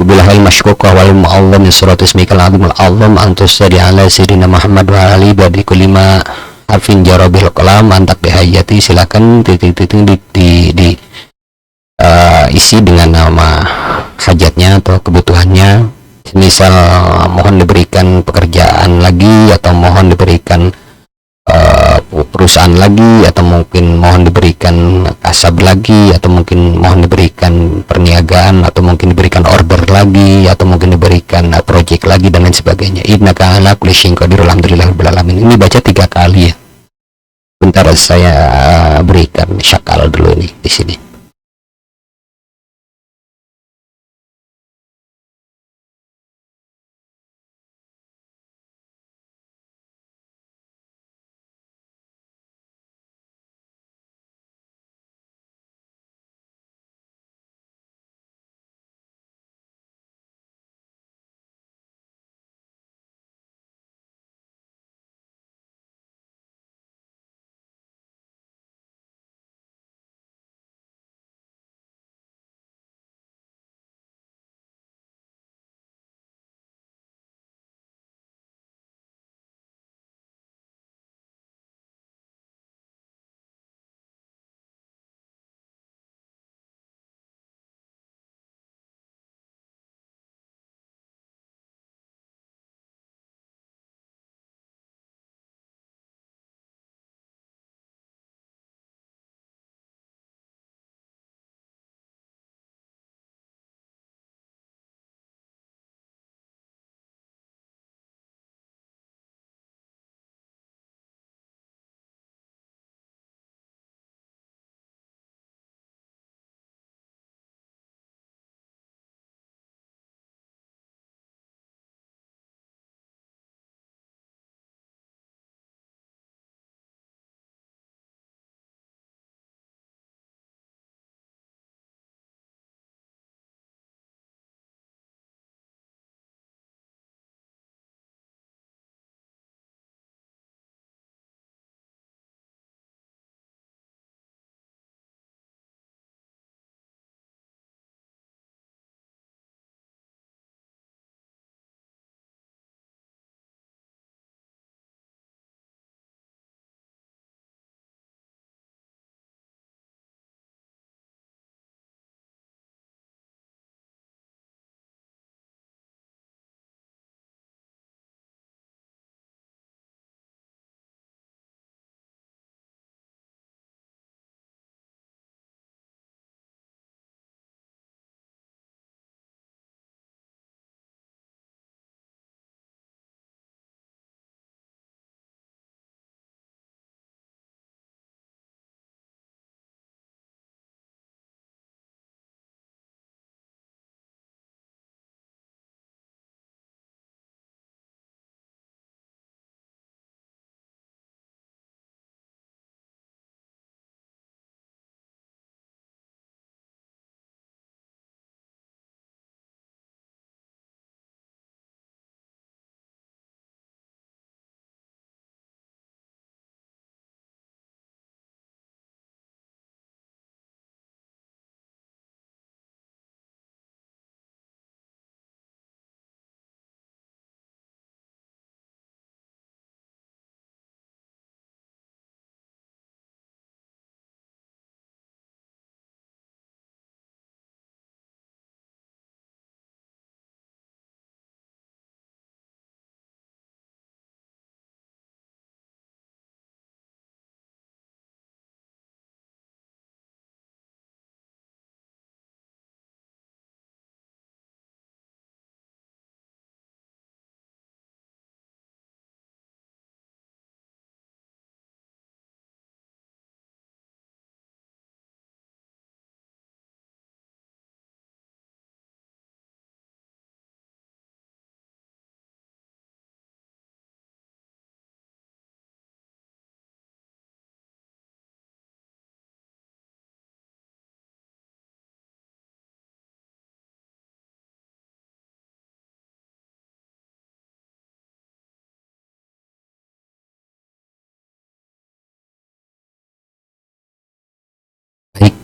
Wabilahil masykuka wal mu'allam min surat ismikal azim al-azam antus sadi ala sirina Muhammad wa ali badi kulima harfin jarabil qalam antak bihayati. Silakan isi dengan nama hajatnya atau kebutuhannya, misal mohon diberikan pekerjaan lagi, atau mohon diberikan perusahaan lagi, atau mungkin mohon diberikan kasab lagi, atau mungkin mohon diberikan perniagaan, atau mungkin diberikan order lagi, atau mungkin diberikan project lagi, dan lain sebagainya. Innaka ala kulli syai'in qadir. Alhamdulillahirabbil alamin. Ini baca 3 kali ya. Bentar saya berikan syakal dulu nih di sini.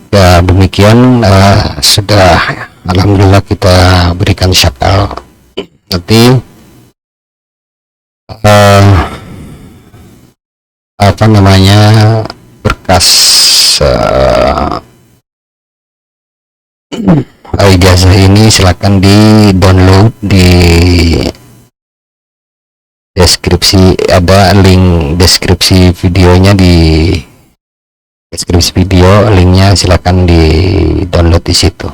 Ya demikian, sudah alhamdulillah kita berikan syakal. Nanti apa namanya, berkas ijazah ini silakan di download di deskripsi, ada link deskripsi videonya, di deskripsi video linknya, silakan di download di situ.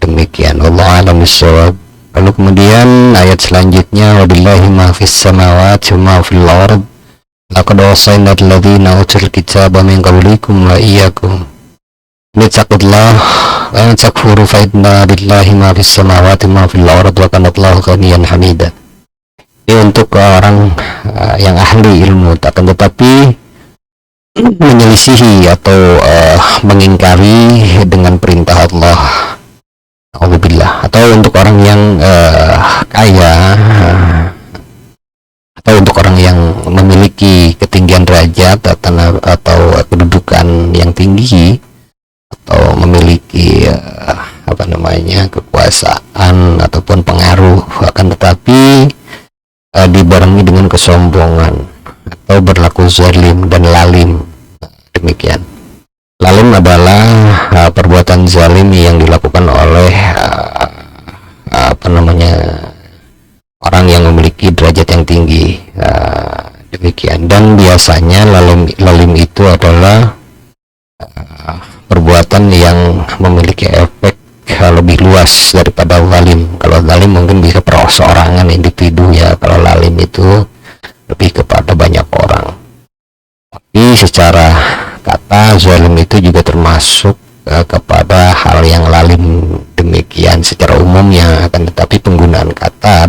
Demikian, Allah alam bissawab. Lalu kemudian ayat selanjutnya, wabillahi ma fis samawati wa ma fil ard laqad wasayna alladziina utul kitaba min qablikum wa iyyakum littaqullah wa in takfuru fa inna lillahi ma fis samawati wa ma fil ard wa kana Allahu ghaniyan hamida. Ini untuk orang yang ahli ilmu, akan tetapi menyelisihi atau mengingkari dengan perintah Allah, Alhamdulillah, atau untuk orang yang kaya, atau untuk orang yang memiliki ketinggian derajat atau kedudukan yang tinggi, atau memiliki apa namanya, kekuasaan ataupun pengaruh, akan tetapi dibarengi dengan kesombongan atau berlaku zalim dan lalim. Demikian. Lalim adalah perbuatan zalim yang dilakukan oleh apa namanya, orang yang memiliki derajat yang tinggi. Demikian. Dan biasanya lalim itu adalah perbuatan yang memiliki efek lebih luas daripada zalim. Kalau zalim mungkin bisa perorangan, individu, ya. Kalau lalim itu lebih kepada banyak orang. Tapi secara kata, zalim itu juga termasuk kepada hal yang lalim. Demikian secara umumnya, akan tetapi penggunaan kata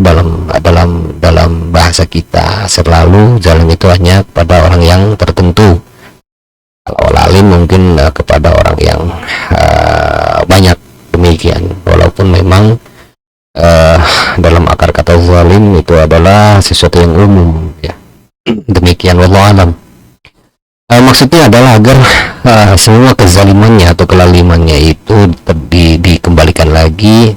dalam bahasa kita selalu zalim itu hanya kepada orang yang tertentu. Kalau lalim mungkin kepada orang yang banyak. Demikian, walaupun memang dalam akar kata zalim itu adalah sesuatu yang umum, ya. Demikian, wallahu alam. Maksudnya adalah agar semua kezalimannya atau kelalimannya itu dikembalikan lagi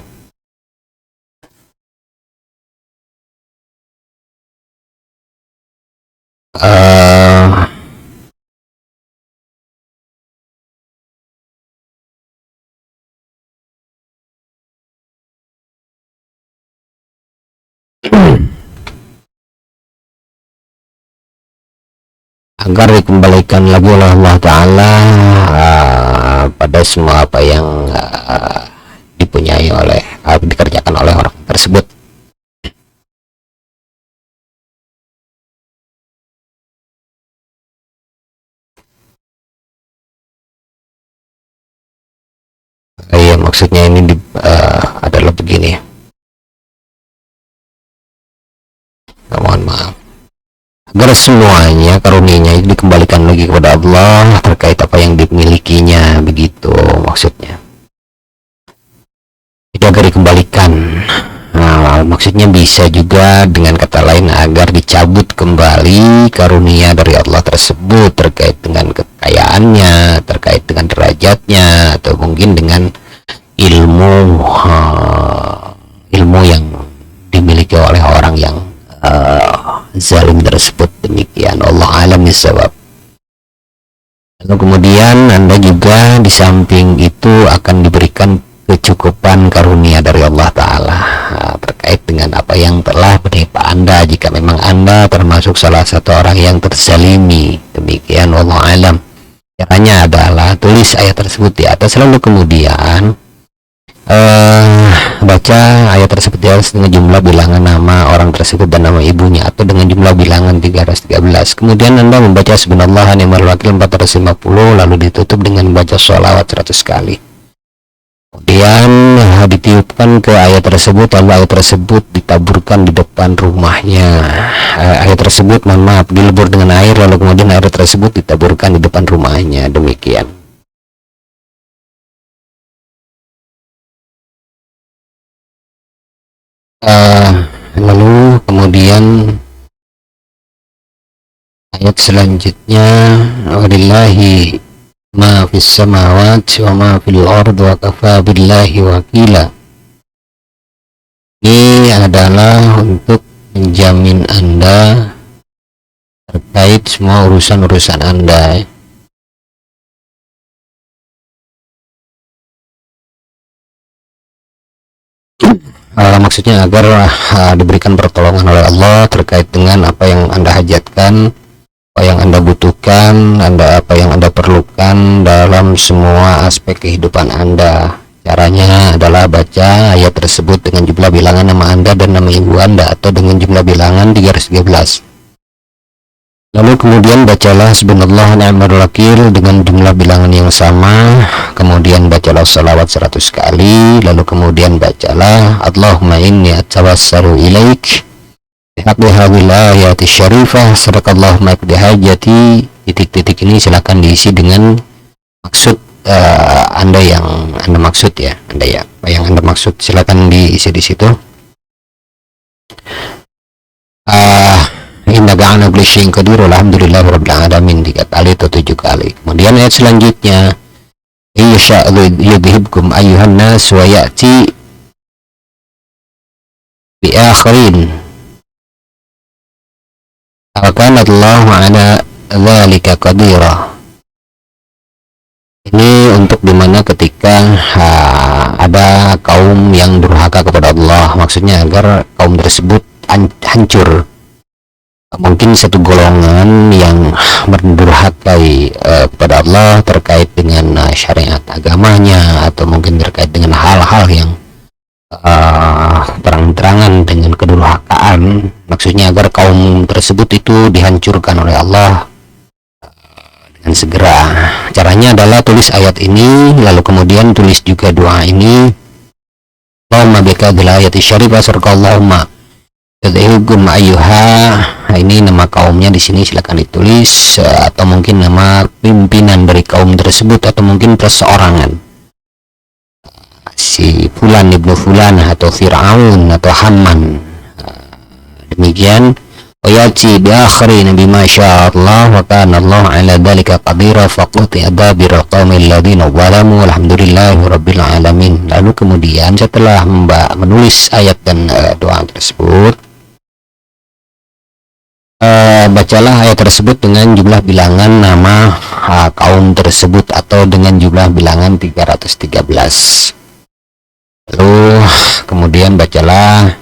agar dikembalikan lagi oleh Allah Ta'ala pada semua apa yang dipunyai oleh dikerjakan oleh orang tersebut. Iya, maksudnya ini adalah begini. Mohon maaf. Agar semuanya karunia itu dikembalikan lagi kepada Allah terkait apa yang dimilikinya, begitu maksudnya. Itu agar dikembalikan. Nah, maksudnya bisa juga dengan kata lain agar dicabut kembali karunia dari Allah tersebut terkait dengan kekayaannya, terkait dengan derajatnya, atau mungkin dengan ilmu yang dimiliki oleh orang yang zalim tersebut. Demikian, Allah alam bissawab. Lalu kemudian Anda juga di samping itu akan diberikan kecukupan karunia dari Allah Ta'ala terkait dengan apa yang telah menimpa Anda, jika memang Anda termasuk salah satu orang yang terzalimi. Demikian, Allah alam. Caranya adalah tulis ayat tersebut di atas, lalu kemudian baca ayat tersebut di atas dengan jumlah bilangan nama orang tersebut dan nama ibunya, atau dengan jumlah bilangan 313. Kemudian Anda membaca subhanallah ni'mal wakil 450, lalu ditutup dengan membaca sholawat 100 kali. Kemudian ditiupkan ke ayat tersebut, lalu ayat tersebut ditaburkan di depan rumahnya. Ayat tersebut, mohon maaf, dilebur dengan air, lalu kemudian air tersebut ditaburkan di depan rumahnya. Demikian. Lalu kemudian ayat selanjutnya, walillahi ma fis samawati wa ma fil ard wa kafa billahi wakila. Ini adalah untuk menjamin Anda terkait semua urusan-urusan Anda. Maksudnya agar diberikan pertolongan oleh Allah terkait dengan apa yang Anda hajatkan, apa yang Anda butuhkan, apa yang Anda perlukan dalam semua aspek kehidupan Anda. Caranya adalah baca ayat tersebut dengan jumlah bilangan nama Anda dan nama ibu Anda, atau dengan jumlah bilangan 313. Lalu kemudian bacalah subhanallah ni'mal wakil dengan jumlah bilangan yang sama. Kemudian bacalah salawat 100 kali. Lalu kemudian bacalah Allahumma inni atawassalu ilaik bihaqqi hadhil ayati syarifah sadaqallahu ma yaqdi hajati. Titik-titik ini silakan diisi dengan maksud Anda yang Anda maksud, ya. Anda ya, apa yang Anda maksud silakan diisi di situ. Innaka ala kulli syai'in qadir walhamdulillahi rabbil alamin 3 kali atau 7 kali. Kemudian ayat selanjutnya, yasha'u yudhibkum ayyuhan nas wa ya'ti bi akhirin. Wa kana Allahu ala dzalika qadira. Ini untuk dimana ketika ada kaum yang durhaka kepada Allah, maksudnya agar kaum tersebut hancur. Mungkin satu golongan yang mendurhakai kepada Allah terkait dengan syariat agamanya, atau mungkin terkait dengan hal-hal yang terang-terangan dengan kedurhakaan, maksudnya agar kaum tersebut itu dihancurkan oleh Allah dengan segera. Caranya adalah tulis ayat ini, lalu kemudian tulis juga doa ini. Allahumma bika bil ayati syarifah sarqallahumma tad'ihum ayyuha. Ini nama kaumnya di sini silakan ditulis, atau mungkin nama pimpinan dari kaum tersebut, atau mungkin perseorangan, si Fulan ibnu Fulan atau Fir'aun atau Haman. Demikian. Wayati bi akhirin bima sya'allah wa kana Allah ala dzalika qadira faqati adabir qaumil ladzina zalamu walhamdulillahi rabbil alamin. Lalu kemudian setelah menulis ayat dan doa tersebut, bacalah ayat tersebut dengan jumlah bilangan nama kaum tersebut, atau dengan jumlah bilangan 313. Lalu kemudian bacalah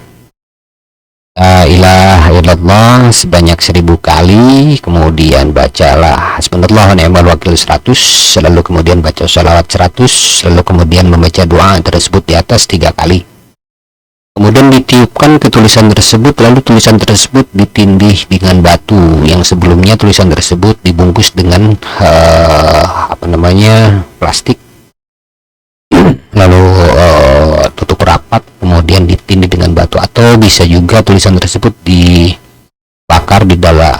la ilaha illallah sebanyak 1000 kali. Kemudian bacalah hasbunallahu wa ni'mal wakil 100. Lalu kemudian baca salawat 100. Lalu kemudian membaca doa tersebut di atas 3 kali. Kemudian ditiupkan ke tulisan tersebut, lalu tulisan tersebut ditindih dengan batu yang sebelumnya tulisan tersebut dibungkus dengan plastik, lalu tutup rapat, kemudian ditindih dengan batu, atau bisa juga tulisan tersebut dibakar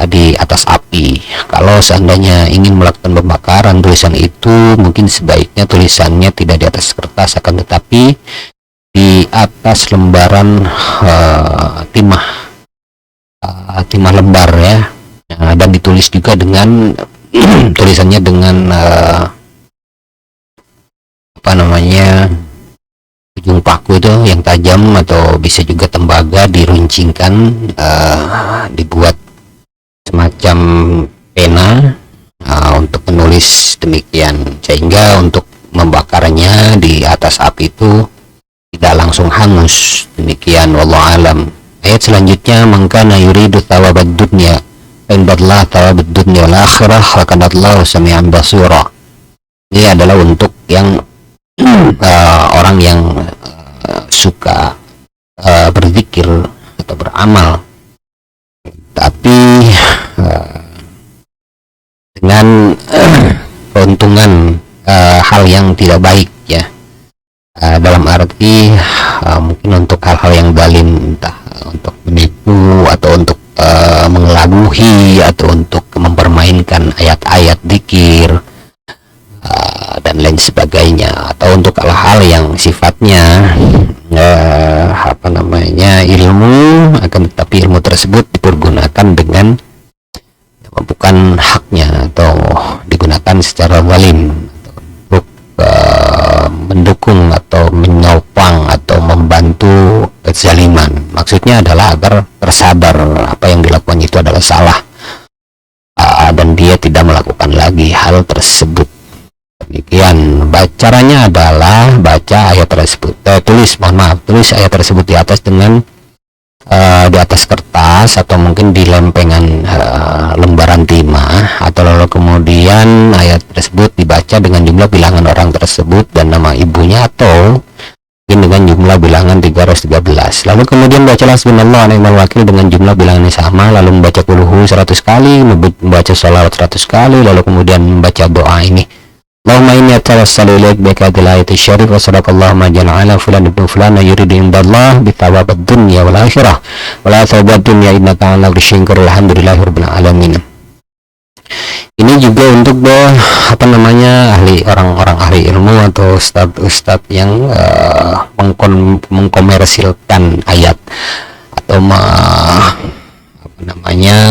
di atas api. Kalau seandainya ingin melakukan pembakaran tulisan itu, mungkin sebaiknya tulisannya tidak di atas kertas, akan tetapi di atas lembaran timah lembar, ya. Dan ditulis juga dengan tulisannya dengan ujung paku itu yang tajam, atau bisa juga tembaga, diruncingkan, dibuat semacam pena untuk menulis demikian, sehingga untuk membakarnya di atas api itu tidak langsung hangus. Demikian, wallahu alam. Ayat selanjutnya, mangkana yuridu thawabad dunya fa innallaha thawabad dunya wal akhirah wa kana Allahu sami'an basira. Ini adalah untuk yang orang yang suka berzikir atau beramal, tapi dengan keuntungan hal yang tidak baik, ya. Dalam arti mungkin untuk hal-hal yang zalim, entah untuk menipu, atau untuk mengelabuhi, atau untuk mempermainkan ayat-ayat zikir dan lain sebagainya, atau untuk hal-hal yang sifatnya ilmu, akan tetapi ilmu tersebut dipergunakan dengan bukan haknya, atau digunakan secara zalim. mendukung atau menyopang atau membantu kezaliman. Maksudnya adalah agar tersadar apa yang dilakukan itu adalah salah, dan dia tidak melakukan lagi hal tersebut. Demikian. Caranya adalah baca ayat tersebut, tulis ayat tersebut di atas dengan di atas kertas atau mungkin di lempengan lembaran timah, atau lalu kemudian ayat tersebut dibaca dengan jumlah bilangan orang tersebut dan nama ibunya, atau mungkin dengan jumlah bilangan 313. Lalu kemudian bacalah subhanallah wa ni'mal wakil dengan jumlah bilangan yang sama, lalu membaca qulhu 100 kali, membaca sholawat 100 kali, lalu kemudian membaca doa ini: Allahumma inni atawassalu ilaik bihadhil ayati syarif wa sadaqallahu ma ja'ala fulan ibnu fulan yuridu indallah bithawabad dunya wal akhirah wa la thawabad dunya innaka ala kulli syai'in qadir. Alhamdulillahirabbil alamin. Ini juga untuk orang-orang ahli ilmu atau ustadz yang mengkomersilkan ayat atau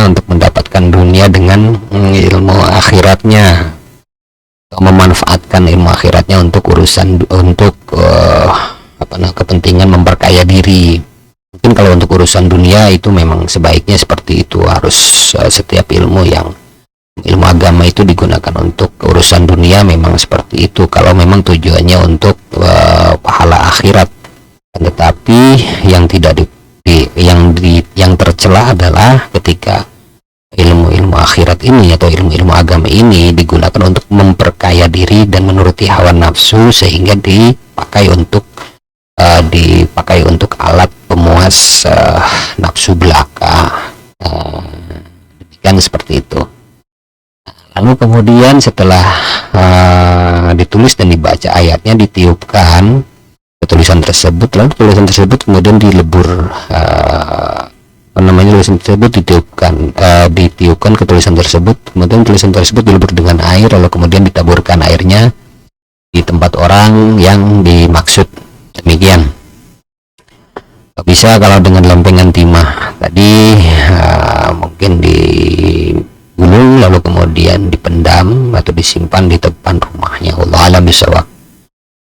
untuk mendapatkan dunia dengan ilmu akhiratnya, memanfaatkan ilmu akhiratnya untuk kepentingan memperkaya diri. Mungkin kalau untuk urusan dunia itu memang sebaiknya seperti itu, harus setiap ilmu agama itu digunakan untuk urusan dunia memang seperti itu kalau memang tujuannya untuk pahala akhirat. Tetapi yang tercela adalah ketika ilmu-ilmu akhirat ini atau ilmu-ilmu agama ini digunakan untuk memperkaya diri dan menuruti hawa nafsu, sehingga dipakai untuk alat pemuas nafsu belaka. Demikian seperti itu. Lalu kemudian setelah ditulis dan dibaca ayatnya, ditiupkan tulisan tersebut, lalu tulisan tersebut kemudian dilebur, tulisan tersebut ditiupkan ke tulisan tersebut, kemudian tulisan tersebut dilebur dengan air, lalu kemudian ditaburkan airnya di tempat orang yang dimaksud. Demikian. Bisa kalau dengan lempengan timah tadi, mungkin digulung lalu kemudian dipendam atau disimpan di depan rumahnya. Wallahu a'lam bishawab.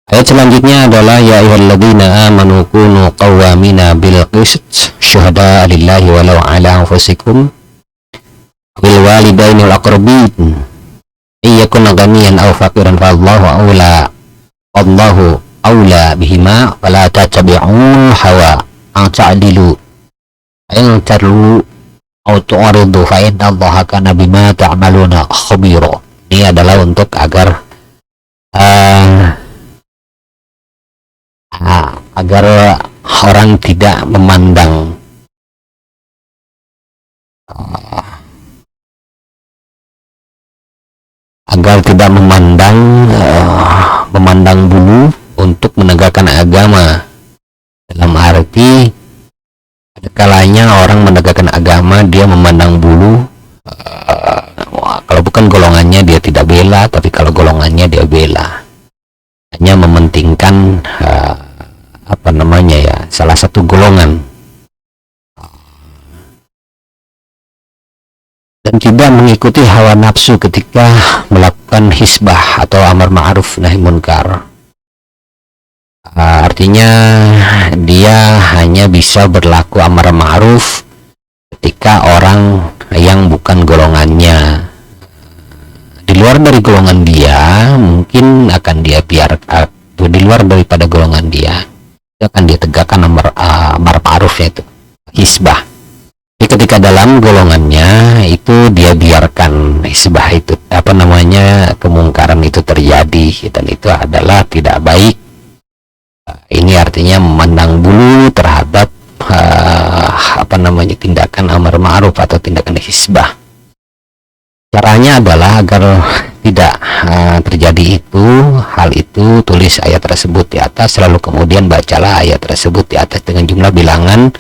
Ayat selanjutnya adalah ya ayyuhalladzina amanu kunu qawwamina bil qist syuhada'a lillahi walau ala anfusikum bil walidaini wal aqrabin iyakun ghaniyan aw faqiran fallahu aula bihima wala tattabi'ul hawa an ta'dilu in tarlu aw tu'ridu fa innallaha kana bima ta'maluna khabira. Ini adalah untuk agar orang tidak memandang memandang bulu untuk menegakkan agama. Dalam arti ada kalanya orang menegakkan agama dia memandang bulu, kalau bukan golongannya dia tidak bela, tapi kalau golongannya dia bela, hanya mementingkan salah satu golongan, dan tidak mengikuti hawa nafsu ketika melakukan hisbah atau amar ma'ruf nahi munkar. Artinya dia hanya bisa berlaku amar ma'ruf ketika orang yang bukan golongannya. Di luar dari golongan dia mungkin akan dia biarkan, di luar daripada golongan dia akan dia tegakkan amar ma'rufnya itu hisbah. Jadi ketika dalam golongannya itu dia biarkan hisbah itu kemungkaran itu terjadi, dan itu adalah tidak baik. Ini artinya memandang bulu terhadap tindakan amar ma'ruf atau tindakan hisbah. Caranya adalah agar tidak terjadi hal itu, tulis ayat tersebut di atas, lalu kemudian bacalah ayat tersebut di atas dengan jumlah bilangan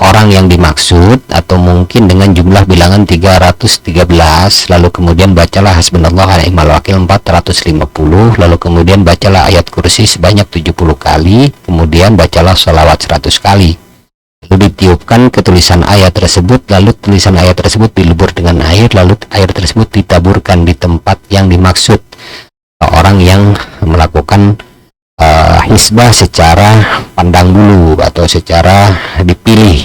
orang yang dimaksud, atau mungkin dengan jumlah bilangan 313, lalu kemudian bacalah hasbunallah wa ni'mal wakil 450, lalu kemudian bacalah ayat kursi sebanyak 70 kali, kemudian bacalah sholawat 100 kali. Lalu ditiupkan ke tulisan ayat tersebut, lalu tulisan ayat tersebut dilebur dengan air, lalu air tersebut ditaburkan di tempat yang dimaksud orang yang melakukan hisbah secara pandang bulu atau secara dipilih.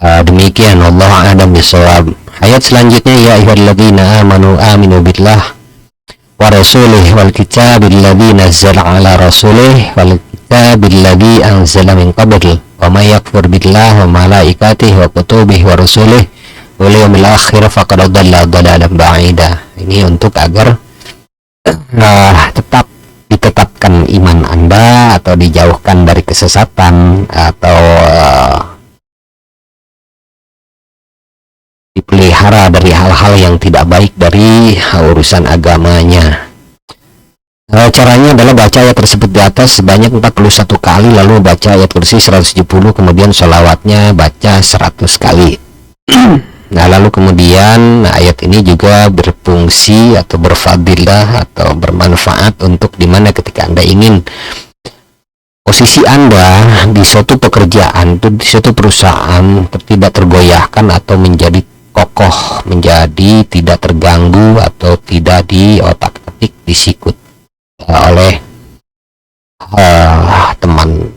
Demikian, Allah a'lam bishawab. Ayat selanjutnya, ya ayyuhalladzina amanu aminu billah wa rasulih wal kitabil ladzi nazzala ala rasulih wal kitabil ladzi anzala min qabl wa may yakfur billahi wa malaikatihi wa kutubihi wa rusulihi wal yawmil akhir faqad dhalla dhalalan ba'ida. Ini untuk agar tetap ditetapkan iman Anda atau dijauhkan dari kesesatan atau dipelihara dari hal-hal yang tidak baik dari urusan agamanya. Caranya adalah baca ayat tersebut di atas sebanyak 41 kali, lalu baca ayat kursi 170, kemudian sholawatnya baca 100 kali. Nah, lalu kemudian ayat ini juga berfungsi atau berfadilah atau bermanfaat untuk dimana ketika Anda ingin posisi Anda di suatu pekerjaan, di suatu perusahaan tidak tergoyahkan atau menjadi kokoh, menjadi tidak terganggu atau tidak diotak-atik, disikut oleh teman,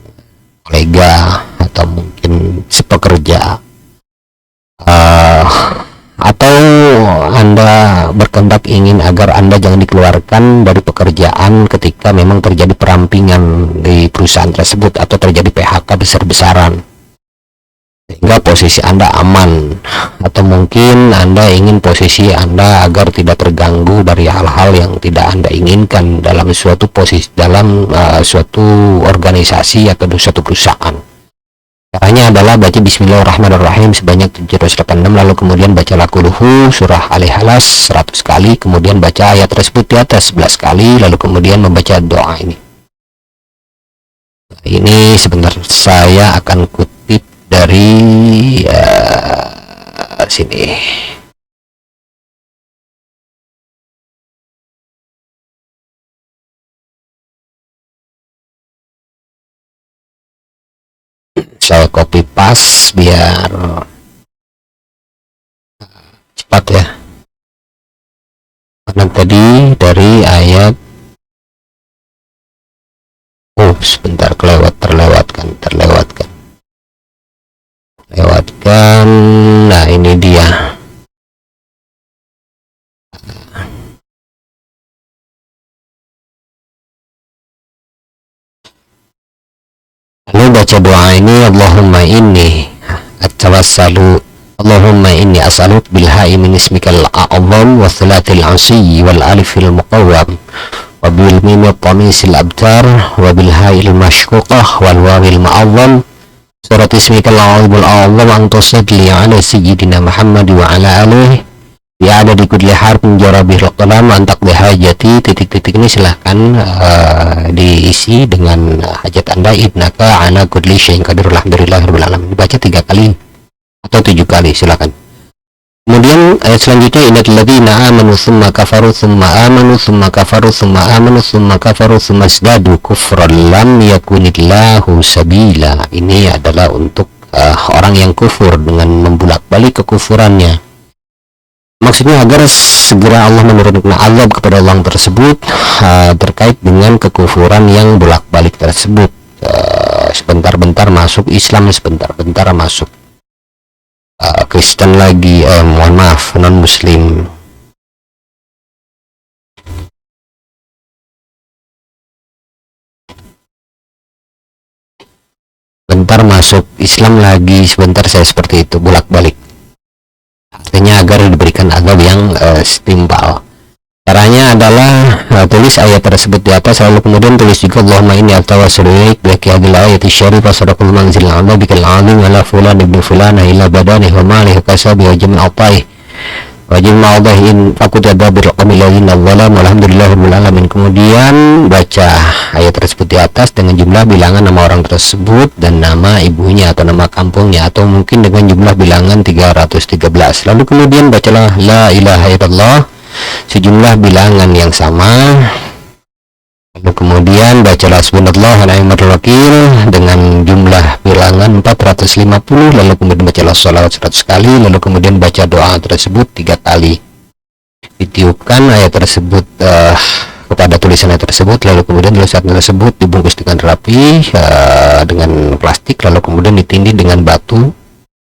kolega atau mungkin sepekerja, atau Anda berkehendak ingin agar Anda jangan dikeluarkan dari pekerjaan ketika memang terjadi perampingan di perusahaan tersebut atau terjadi PHK besar-besaran, sehingga posisi Anda aman, atau mungkin Anda ingin posisi Anda agar tidak terganggu dari hal-hal yang tidak Anda inginkan dalam suatu posisi, dalam suatu organisasi atau suatu perusahaan. Caranya adalah baca Bismillahirrahmanirrahim sebanyak 786, lalu kemudian baca Lakuluhu surah Al-Ikhlas 100 kali, kemudian baca ayat tersebut di atas 11 kali, lalu kemudian membaca doa ini. Ini sebentar saya akan kutip dari sini. Saya copy paste biar cepat ya. Karena tadi dari ayat, sebentar, terlewatkan. Nah, ini dia. Lalu baca doa ini, Allahumma inni as'aluka bil ha'i min ismikal a'zam wa thalathil 'asyi wal alifil muqawwam wa bil mim tamisil abtar wa bil ha'il mashquqah wal wawil ma'azzam surat ismikal a'zam an tusalli ala sayyidina Muhammad wa ala alihi ya ada di kulli harfin jarabihil qalam antak dihajati. Titik-titik ini silahkan diisi dengan hajat Anda. Innaka ala kulli syai'in qadir, alhamdulillahirabbil alamin. Dibaca 3 kali atau 7 kali silahkan. Kemudian ayat selanjutnya, innal ladzina amanu tsumma kafaru tsumma amanu tsumma kafaru tsumma amanu tsumma kafaru tsumma izdadu kufran lam yakunillahu sabila. Ini adalah untuk orang yang kufur dengan membulak-balik kekufurannya. Maksudnya agar segera Allah menurunkan azab kepada orang tersebut terkait dengan kekufuran yang bolak-balik tersebut. Sebentar-bentar masuk Islam, sebentar-bentar masuk Kristen lagi, mohon maaf, non Muslim. Bentar masuk Islam lagi, sebentar saya seperti itu, bolak-balik. Artinya agar diberikan azab yang setimpal. Caranya adalah tulis ayat tersebut di atas, lalu kemudian tulis juga Allahumma inni atawassalu ilaik bi hadhil ayati syarifah sadaqal manzil a'la bikal azim ala fulan ibn fulan ila badani wa malihi kasabi wa jami' atai wa jami' ma'adahin faqud adabil qamil ladina zalam walhamdulillahirabbil alamin. Kemudian baca ayat tersebut di atas dengan jumlah bilangan nama orang tersebut dan nama ibunya atau nama kampungnya, atau mungkin dengan jumlah bilangan 313. Lalu kemudian bacalah la ilaha illallah sejumlah bilangan yang sama. Lalu kemudian bacalah subhanallah wa ni'mal wakil dengan jumlah bilangan 450. Lalu kemudian bacalah sholawat 100 kali. Lalu kemudian baca doa tersebut 3 kali. Ditiupkan ayat tersebut kepada tulisannya tersebut, lalu kemudian tulisan tersebut dibungkus dengan rapi dengan plastik, lalu kemudian ditindih dengan batu.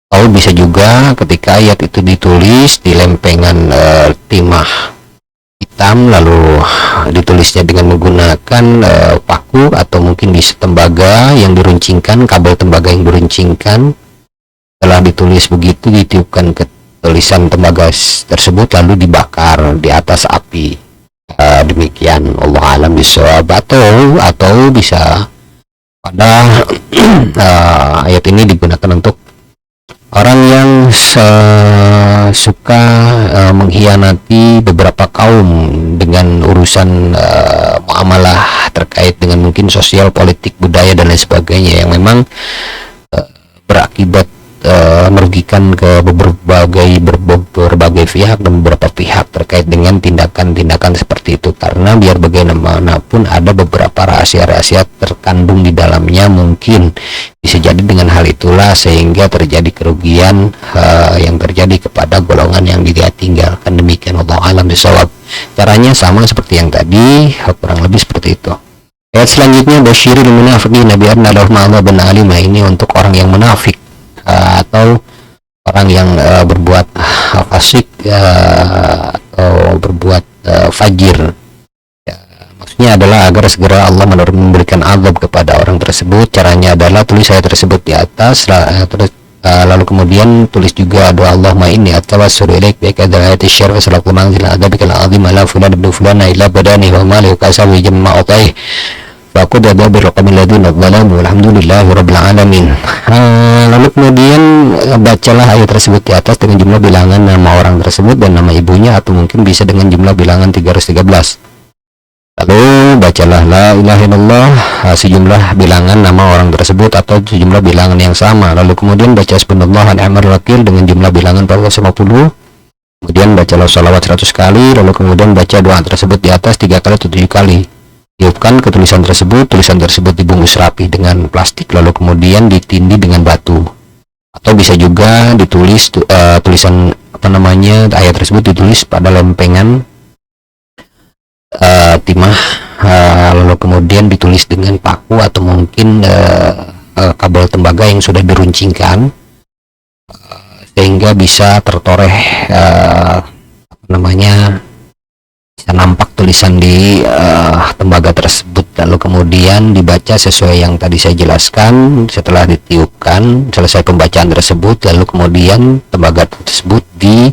Atau bisa juga ketika ayat itu ditulis di lempengan timah hitam, lalu ditulisnya dengan menggunakan paku atau mungkin di tembaga yang diruncingkan, kabel tembaga yang diruncingkan. Setelah ditulis begitu, ditiupkan ke tulisan tembaga tersebut lalu dibakar di atas api. Demikian, Allah alam bisawab. Atau bisa pada ayat ini digunakan untuk orang yang suka mengkhianati beberapa kaum dengan urusan muamalah terkait dengan mungkin sosial, politik, budaya dan lain sebagainya, yang memang berakibat merugikan ke berbagai pihak dan beberapa pihak terkait dengan tindakan-tindakan seperti itu. Karena biar bagaimanapun ada beberapa rahasia-rahasia terkandung di dalamnya, mungkin bisa jadi dengan hal itulah sehingga terjadi kerugian yang terjadi kepada golongan yang dia tinggalkan. Demikian, Allah alam bisawab. Caranya sama seperti yang tadi, kurang lebih seperti itu. Ayat selanjutnya, basyiril munafiqin bi anna lahum adzaban alim. Ini untuk orang yang munafik atau orang yang berbuat fasik atau berbuat fajir. Maksudnya adalah agar segera Allah memberikan azab kepada orang tersebut. Caranya adalah tulis ayat tersebut di atas, lalu kemudian tulis juga doa Allahumma inni atawassulu ilaik bi kadha'ati syarri salatu manzil adzabikal azim ala fulan ibn fulana ila badani wa mali wa kasawi jama'atai aku ada berqamil ladina dzalamu alhamdulillahi rabbil alamin. Lalu kemudian bacalah ayat tersebut di atas dengan jumlah bilangan nama orang tersebut dan nama ibunya, atau mungkin bisa dengan jumlah bilangan 313. Lalu bacalah la ilaha illallah sejumlah bilangan nama orang tersebut atau sejumlah bilangan yang sama. Lalu kemudian baca subhanallah wa ni'mal wakil dengan jumlah bilangan 450. Kemudian bacalah sholawat 100 kali. Lalu kemudian baca doa tersebut di atas 3 kali atau 7 kali. Tiupkan ke tulisan tersebut dibungkus rapi dengan plastik, lalu kemudian ditindih dengan batu. Atau bisa juga ditulis tulisan ayat tersebut ditulis pada lempengan timah, lalu kemudian ditulis dengan paku atau mungkin kabel tembaga yang sudah diruncingkan, sehingga bisa tertoreh bisa nampak tulisan di tembaga tersebut. Lalu kemudian dibaca sesuai yang tadi saya jelaskan. Setelah ditiupkan, selesai pembacaan tersebut, lalu kemudian tembaga tersebut di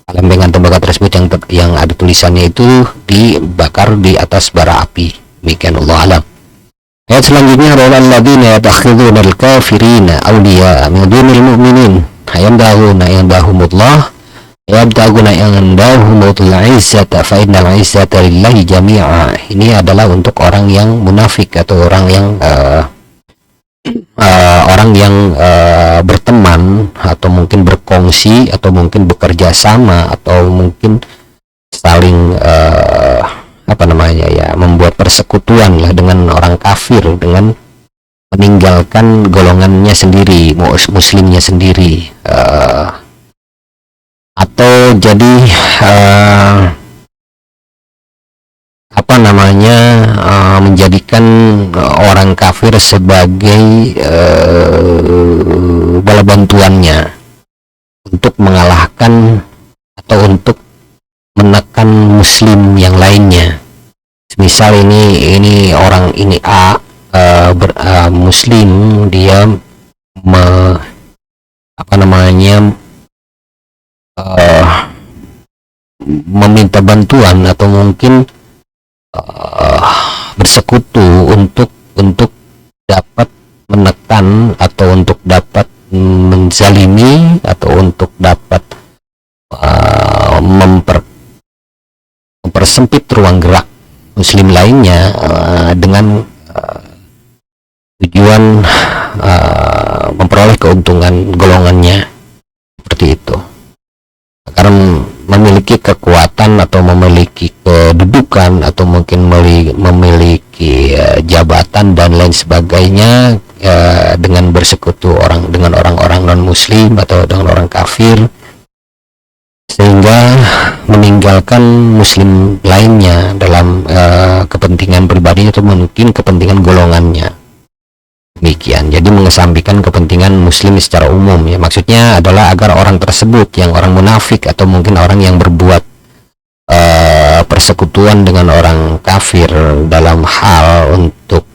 lempengan tembaga tersebut yang ada tulisannya itu dibakar di atas bara api. Demikian, Allah alam. Ayat selanjutnya, alladzina yattakhiduna al-kafirina awliya min dunil mu'minin yamdahumullah yabtaguna indahumul izzata fa innal izzata lillahi jami'a. Ini adalah untuk orang yang munafik atau orang yang berteman atau mungkin berkongsi atau mungkin bekerja sama atau mungkin saling membuat persekutuan lah dengan orang kafir dengan meninggalkan golongannya sendiri, muslimnya sendiri, atau jadi menjadikan orang kafir sebagai bala bantuannya untuk mengalahkan atau untuk menekan muslim yang lainnya. Misal ini orang ini A muslim, dia meminta bantuan atau mungkin bersekutu untuk dapat menekan atau untuk dapat menzalimi atau untuk dapat mempersempit ruang gerak muslim lainnya dengan tujuan memperoleh keuntungan golongannya, seperti itu. Karena memiliki kekuatan atau memiliki kedudukan atau mungkin memiliki jabatan dan lain sebagainya, dengan bersekutu dengan orang-orang non muslim atau dengan orang kafir, sehingga meninggalkan muslim lainnya dalam kepentingan pribadinya atau mungkin kepentingan golongannya. Demikian. Jadi mengesampingkan kepentingan muslim secara umum ya. Maksudnya adalah agar orang tersebut yang orang munafik atau mungkin orang yang berbuat persekutuan dengan orang kafir dalam hal untuk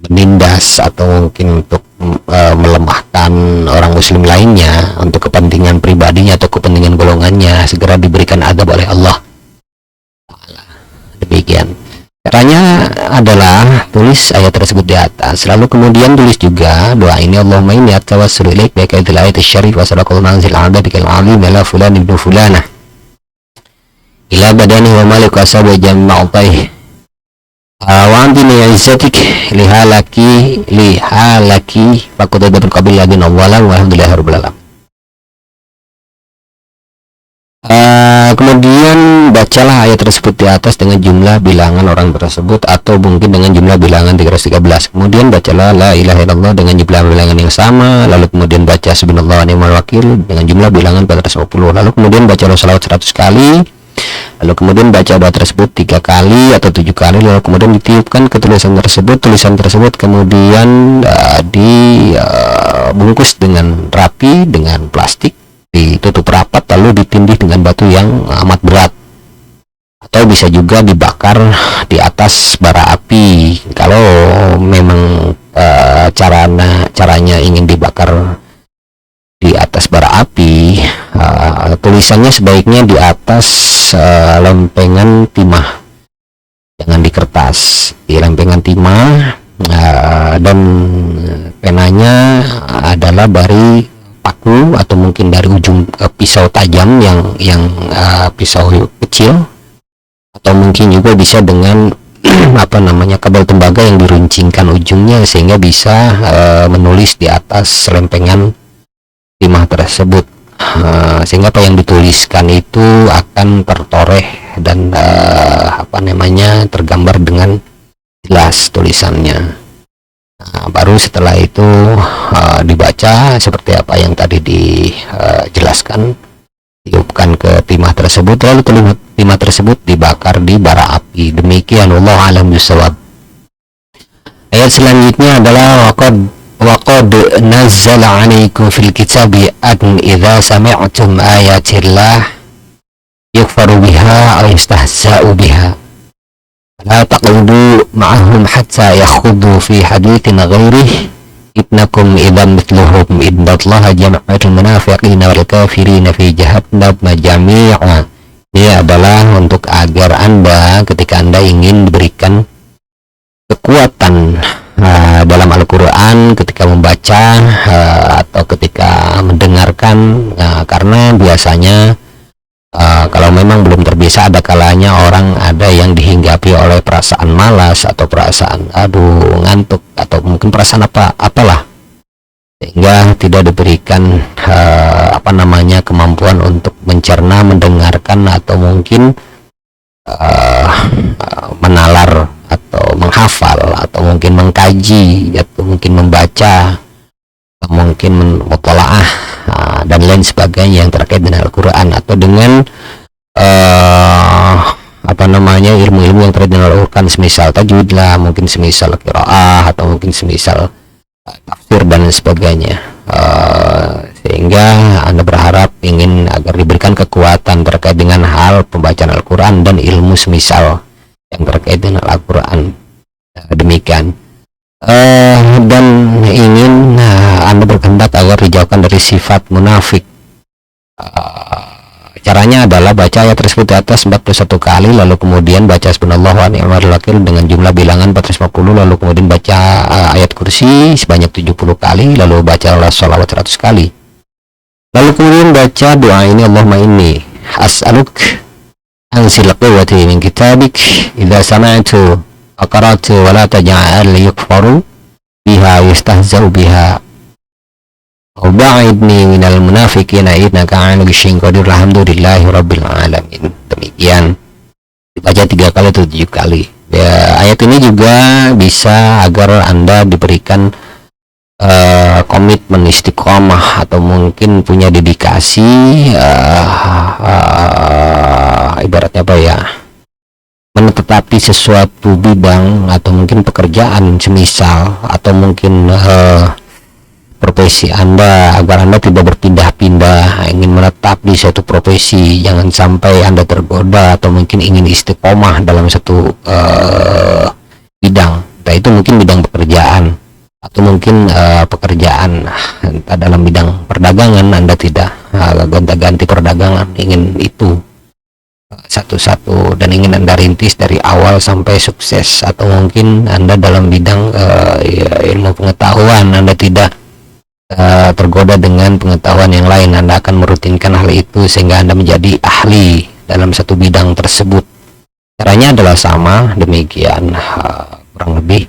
menindas atau mungkin untuk melemahkan orang muslim lainnya untuk kepentingan pribadinya atau kepentingan golongannya, segera diberikan adab oleh Allah. Demikian. Caranya adalah tulis ayat tersebut di atas, lalu kemudian tulis juga doa ini, Allahumma inni atawassalu ilaik bi hadhil ayat asy-syarif wa sadaqal manzil 'ala bikal 'alim ala fulan ibnu fulanah ila badani wa malik wa sabu jama'utaih wa antini izzatik lihalaki faqad dapat qabil ladin awwalan walhamdulillahi rabbil alamin. Kemudian bacalah ayat tersebut di atas dengan jumlah bilangan orang tersebut atau mungkin dengan jumlah bilangan 313. Kemudian bacalah la ilaha illallah dengan jumlah bilangan yang sama, lalu kemudian baca subhanallah wa ni'mal wakil dengan jumlah bilangan 450. Lalu kemudian bacalah salawat 100 kali. Lalu kemudian baca doa tersebut 3 kali atau 7 kali, lalu kemudian ditiupkan ke tulisan tersebut kemudian dibungkus dengan rapi dengan plastik, ditutup rapat, lalu ditindih dengan batu yang amat berat, atau bisa juga dibakar di atas bara api. Kalau memang caranya ingin dibakar di atas bara api, tulisannya sebaiknya di atas lempengan timah, jangan di kertas, di lempengan timah, dan penanya adalah dari paku atau mungkin dari ujung pisau tajam yang pisau kecil, atau mungkin juga bisa dengan kabel tembaga yang diruncingkan ujungnya sehingga bisa menulis di atas lempengan timah tersebut, sehingga apa yang dituliskan itu akan tertoreh dan tergambar dengan jelas tulisannya. Baru setelah itu dibaca seperti apa yang tadi dijelaskan, tiupkan ke timah tersebut, lalu timah tersebut dibakar di bara api. Demikian, wallahu a'lam bishawab. Ayat selanjutnya adalah waqad nazzala 'alaikum fil kitabi an idza sami'tum ayatillah yukfaru biha aw yastahza'u biha la taqudu ma'ahum hatta yakhudhu fi haditsin ghairihi innakum idzan mithluhum innallaha jama'ul munafiqina wal kafirina fi jahannam jami'a. Ini adalah untuk agar Anda ketika Anda ingin diberikan kekuatan dalam Al-Quran ketika membaca atau ketika mendengarkan, karena biasanya kalau memang belum terbiasa, ada kalanya orang ada yang dihinggapi oleh perasaan malas atau perasaan ngantuk atau mungkin perasaan apalah, sehingga tidak diberikan kemampuan untuk mencerna, mendengarkan atau mungkin menalar atau menghafal atau mungkin mengkaji atau mungkin membaca atau mungkin mutolaah dan lain sebagainya yang terkait dengan Al-Quran atau dengan ilmu-ilmu yang terkait dengan Al-Quran, semisal tajwid lah, mungkin semisal qiraah atau mungkin semisal tafsir dan sebagainya, sehingga Anda berharap ingin agar diberikan kekuatan terkait dengan hal pembacaan Al-Quran dan ilmu semisal yang terkait dengan Al-Quran. Demikian, dan ingin Anda berkehendak agar dijauhkan dari sifat munafik. Caranya adalah baca ayat tersebut di atas 41 kali, lalu kemudian baca subhanallah wa ni'mal wakil dengan jumlah bilangan 450, lalu kemudian baca ayat kursi sebanyak 70 kali, lalu baca sholawat 100 kali, lalu kemudian baca doa ini, Allahumma inni as'aluk anzil quwwati min kitabik idza sami'tu aqra'tu wa la taj'al yukfaru biha yustahza'u biha wa ba'idni minal munafiqina innaka 'ala syai'in qadir alhamdulillahi rabbil alamin. Demikian, dibaca 3 kali atau 7 kali ya. Ayat ini juga bisa agar Anda diberikan komitmen istiqomah atau mungkin punya dedikasi, ibaratnya apa ya, menetapkan sesuatu bidang atau mungkin pekerjaan semisal, atau mungkin profesi Anda, agar Anda tidak berpindah-pindah, ingin menetap di suatu profesi, jangan sampai Anda tergoda atau mungkin ingin istiqomah dalam satu bidang, entah itu mungkin bidang pekerjaan atau mungkin pekerjaan dalam bidang perdagangan. Anda tidak gonta-ganti perdagangan, ingin itu satu-satu dan ingin Anda rintis dari awal sampai sukses. Atau mungkin Anda dalam bidang ilmu pengetahuan, Anda tidak tergoda dengan pengetahuan yang lain, Anda akan merutinkan hal itu sehingga Anda menjadi ahli dalam satu bidang tersebut. Caranya adalah sama demikian, kurang lebih.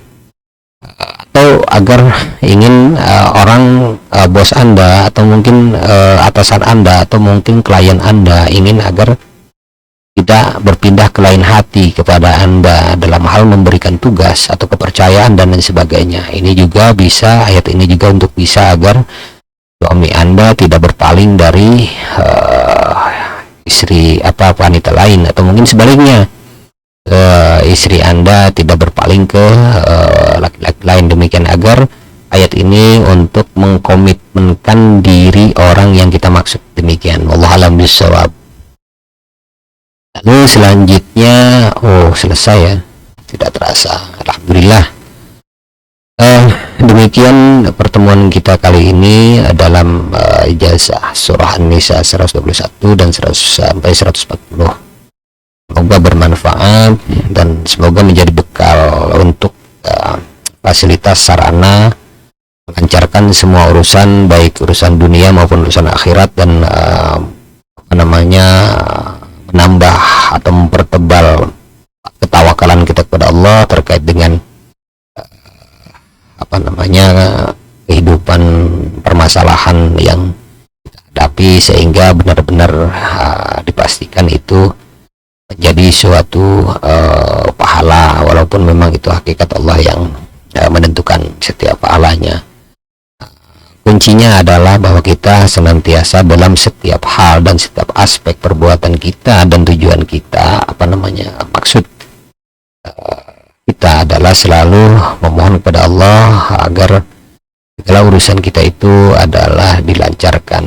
Atau agar ingin orang, bos Anda atau mungkin atasan Anda atau mungkin klien Anda ingin agar tidak berpindah ke lain hati kepada Anda dalam hal memberikan tugas atau kepercayaan dan lain sebagainya. Ini juga bisa, ayat ini juga untuk bisa agar suami Anda tidak berpaling dari istri wanita lain, atau mungkin sebaliknya, istri Anda tidak berpaling ke laki-laki lain. Demikian agar ayat ini untuk mengkomitmenkan diri orang yang kita maksud. Demikian, wallahu a'lam bishawab. Lalu selanjutnya, selesai ya, tidak terasa, alhamdulillah. Demikian pertemuan kita kali ini dalam ijazah surah An-Nisa 121 dan 100 sampai 140. Semoga bermanfaat dan semoga menjadi bekal untuk fasilitas sarana melancarkan semua urusan, baik urusan dunia maupun urusan akhirat, dan menambah atau mempertebal ketawakalan kita kepada Allah terkait dengan kehidupan permasalahan yang kita hadapi, sehingga benar-benar dipastikan itu menjadi suatu pahala, walaupun memang itu hakikat Allah yang menentukan setiap pahalanya. Kuncinya adalah bahwa kita senantiasa dalam setiap hal dan setiap aspek perbuatan kita dan tujuan kita, maksud kita adalah selalu memohon kepada Allah agar segala urusan kita itu adalah dilancarkan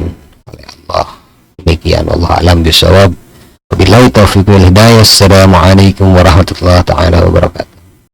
oleh Allah. Demikian, wallahu a'lam bishawab. Wabillahi taufiq wal hidayah. Assalamualaikum warahmatullahi taala wabarakatuh.